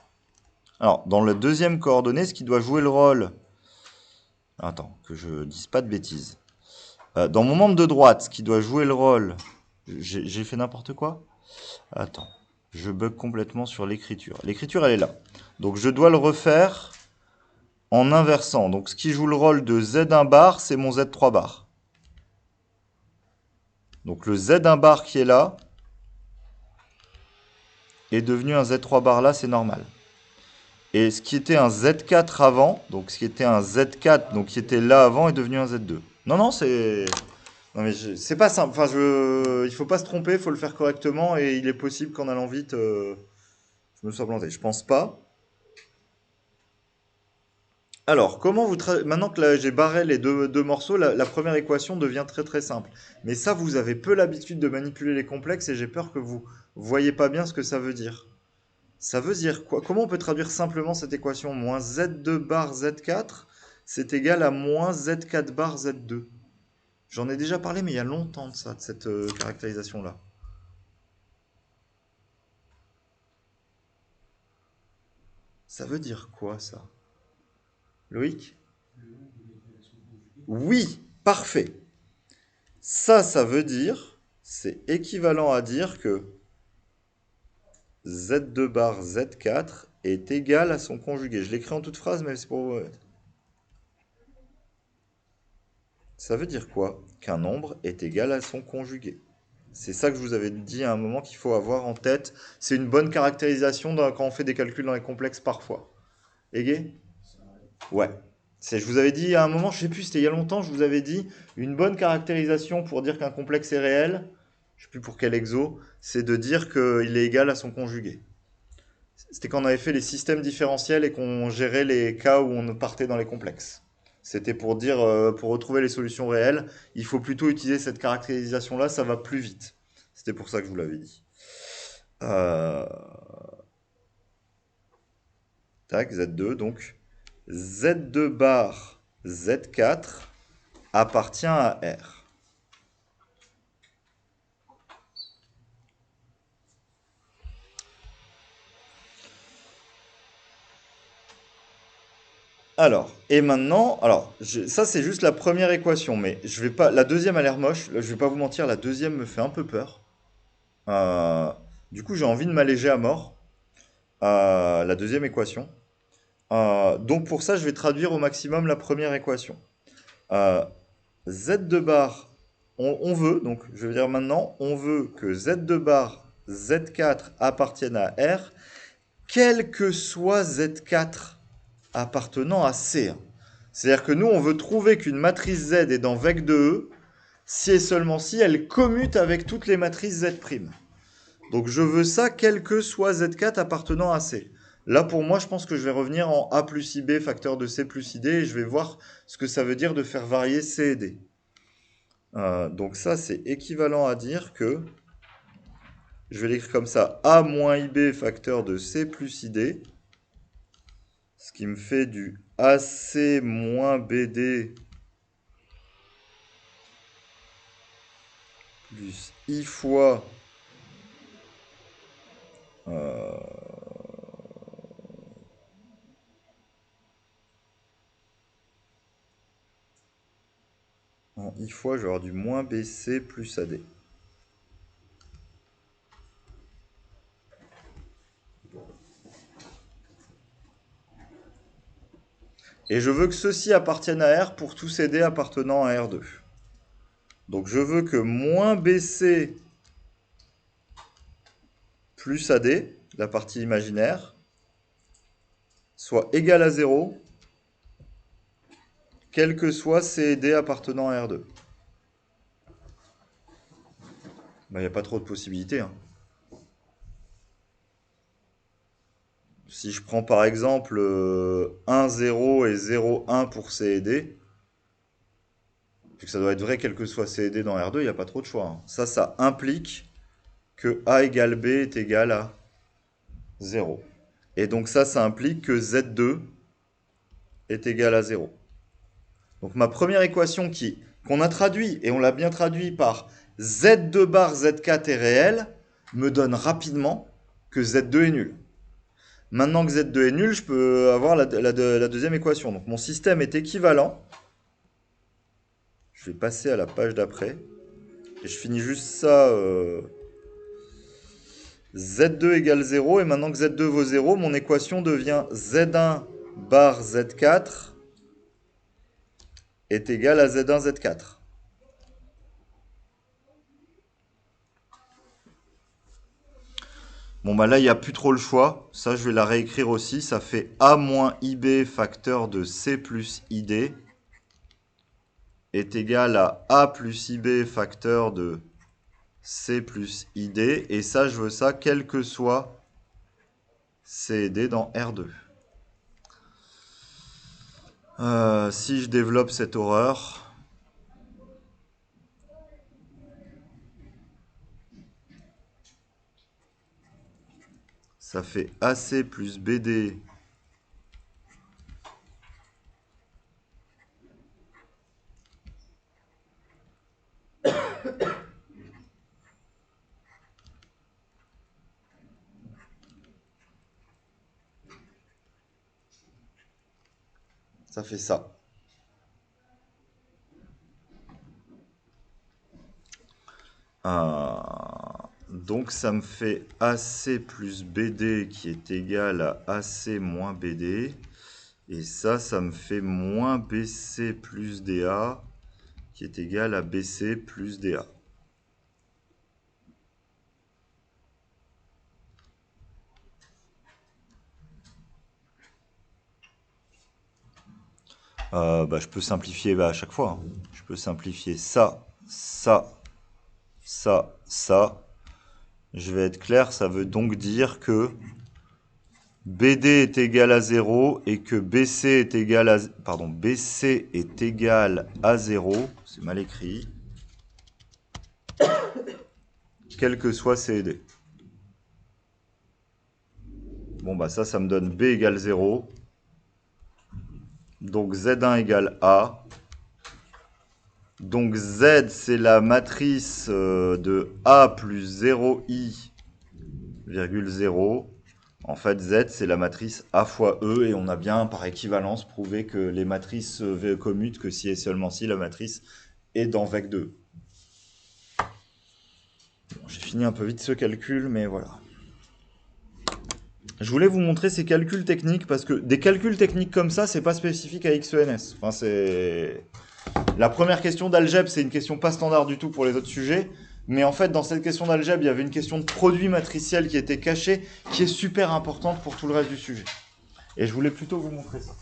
Alors, dans la deuxième coordonnée, ce qui doit jouer le rôle... Attends, que je dise pas de bêtises. Dans mon membre de droite, ce qui doit jouer le rôle... J'ai fait n'importe quoi? Attends, je bug complètement sur l'écriture. L'écriture, elle est là. Donc, je dois le refaire en inversant. Donc, ce qui joue le rôle de Z1 bar, c'est mon Z3 bar. Donc, le Z1 bar qui est là est devenu un Z3 bar là, c'est normal. Et ce qui était un Z4 avant, donc ce qui était un Z4, donc qui était là avant, est devenu un Z2. Non, non, c'est... Non, mais c'est pas simple. Enfin, il faut pas se tromper, il faut le faire correctement, et il est possible qu'en allant vite, je me sois planté. Je pense pas. Alors, comment maintenant que j'ai barré les deux morceaux, la première équation devient très très simple. Mais ça, vous avez peu l'habitude de manipuler les complexes, et j'ai peur que vous voyez pas bien ce que ça veut dire. Ça veut dire quoi? Comment on peut traduire simplement cette équation? Moins Z2 bar Z4, c'est égal à moins Z4 bar Z2. J'en ai déjà parlé, mais il y a longtemps de ça, de cette caractérisation-là. Ça veut dire quoi, ça? Loïc? Oui, parfait. Ça veut dire, c'est équivalent à dire que Z2 bar Z4 est égal à son conjugué. Je l'écris en toute phrase, mais c'est pour... Ça veut dire quoi? Qu'un nombre est égal à son conjugué. C'est ça que je vous avais dit à un moment qu'il faut avoir en tête. C'est une bonne caractérisation quand on fait des calculs dans les complexes parfois. Égé? Ouais. Je vous avais dit à un moment, je sais plus, c'était il y a longtemps, je vous avais dit une bonne caractérisation pour dire qu'un complexe est réel, je sais plus pour quel exo, c'est de dire qu'il est égal à son conjugué. C'était quand on avait fait les systèmes différentiels et qu'on gérait les cas où on partait dans les complexes. C'était pour dire, pour retrouver les solutions réelles, il faut plutôt utiliser cette caractérisation-là, ça va plus vite. C'était pour ça que je vous l'avais dit. Tac, Z2, donc Z2 bar Z4 appartient à R. Alors, et maintenant, ça c'est juste la première équation, mais je vais pas, la deuxième a l'air moche, je vais pas vous mentir, la deuxième me fait un peu peur. Euh, du coup, j'ai envie de m'alléger à mort. La deuxième équation. Donc pour ça, je vais traduire au maximum la première équation. Z2 bar, on veut, donc je vais dire maintenant, on veut que Z2 bar Z4 appartienne à R, quel que soit Z4 appartenant à C1. C'est-à-dire que nous, on veut trouver qu'une matrice Z est dans vec de E si et seulement si elle commute avec toutes les matrices Z'. Donc je veux ça quel que soit Z4 appartenant à C. Là pour moi je pense que je vais revenir en A plus IB facteur de C plus ID et je vais voir ce que ça veut dire de faire varier C et D. Donc ça c'est équivalent à dire que, je vais l'écrire comme ça, A moins IB facteur de C plus ID, ce qui me fait du AC moins BD plus I fois en I fois, je vais avoir du moins BC plus AD. Et je veux que ceci appartienne à R pour tous CD appartenant à R2. Donc je veux que moins BC plus AD, la partie imaginaire, soit égal à 0, quel que soit C et D appartenant à R2. Il n'y a pas trop de possibilités. Hein. Si je prends par exemple 1, 0 et 0, 1 pour C et D, vu que ça doit être vrai quel que soit C et D dans R2, il n'y a pas trop de choix. Hein. Ça implique que A égale B est égal à 0. Et donc ça implique que Z2 est égal à 0. Donc ma première équation qu'on a traduit, et on l'a bien traduit par Z2 bar Z4 est réel, me donne rapidement que Z2 est nul. Maintenant que Z2 est nul, je peux avoir la deuxième équation. Donc mon système est équivalent. Je vais passer à la page d'après. Et je finis juste ça. Z2 égale 0. Et maintenant que Z2 vaut 0, mon équation devient Z1 bar Z4 est égal à Z1 Z4. Bon bah là il n'y a plus trop le choix, ça je vais la réécrire aussi, ça fait A moins IB facteur de C plus ID est égal à A plus IB facteur de C plus ID, et ça je veux ça quel que soit C et D dans R2. Si je développe cette horreur... Ça fait AC plus BD ça fait ça. Donc ça me fait AC plus BD qui est égal à AC moins BD. Et ça me fait moins BC plus DA qui est égal à BC plus DA. Je peux simplifier à chaque fois. Hein. Je peux simplifier ça, ça, ça, ça. Je vais être clair, ça veut donc dire que BD est égal à 0 et que BC est égal à... Pardon, BC est égal à 0. C'est mal écrit. Quel que soit C et D. Bon, bah ça me donne B égale 0. Donc Z1 égale A. Donc Z, c'est la matrice de A plus 0i, virgule 0. En fait, Z, c'est la matrice A fois E, et on a bien, par équivalence, prouvé que les matrices commutent que si et seulement si la matrice est dans Vec 2. Bon, j'ai fini un peu vite ce calcul, mais voilà. Je voulais vous montrer ces calculs techniques, parce que des calculs techniques comme ça, c'est pas spécifique à XENS. Enfin, c'est... La première question d'algèbre, c'est une question pas standard du tout pour les autres sujets. Mais en fait, dans cette question d'algèbre, il y avait une question de produit matriciel qui était cachée, qui est super importante pour tout le reste du sujet. Et je voulais plutôt vous montrer ça.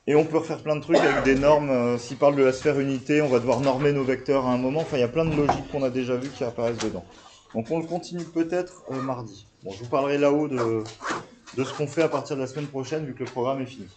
Et on peut refaire plein de trucs avec des normes. S'il parle de la sphère unité, on va devoir normer nos vecteurs à un moment. Enfin, il y a plein de logiques qu'on a déjà vues qui apparaissent dedans. Donc on le continue peut-être mardi. Bon, je vous parlerai là-haut de ce qu'on fait à partir de la semaine prochaine, vu que le programme est fini.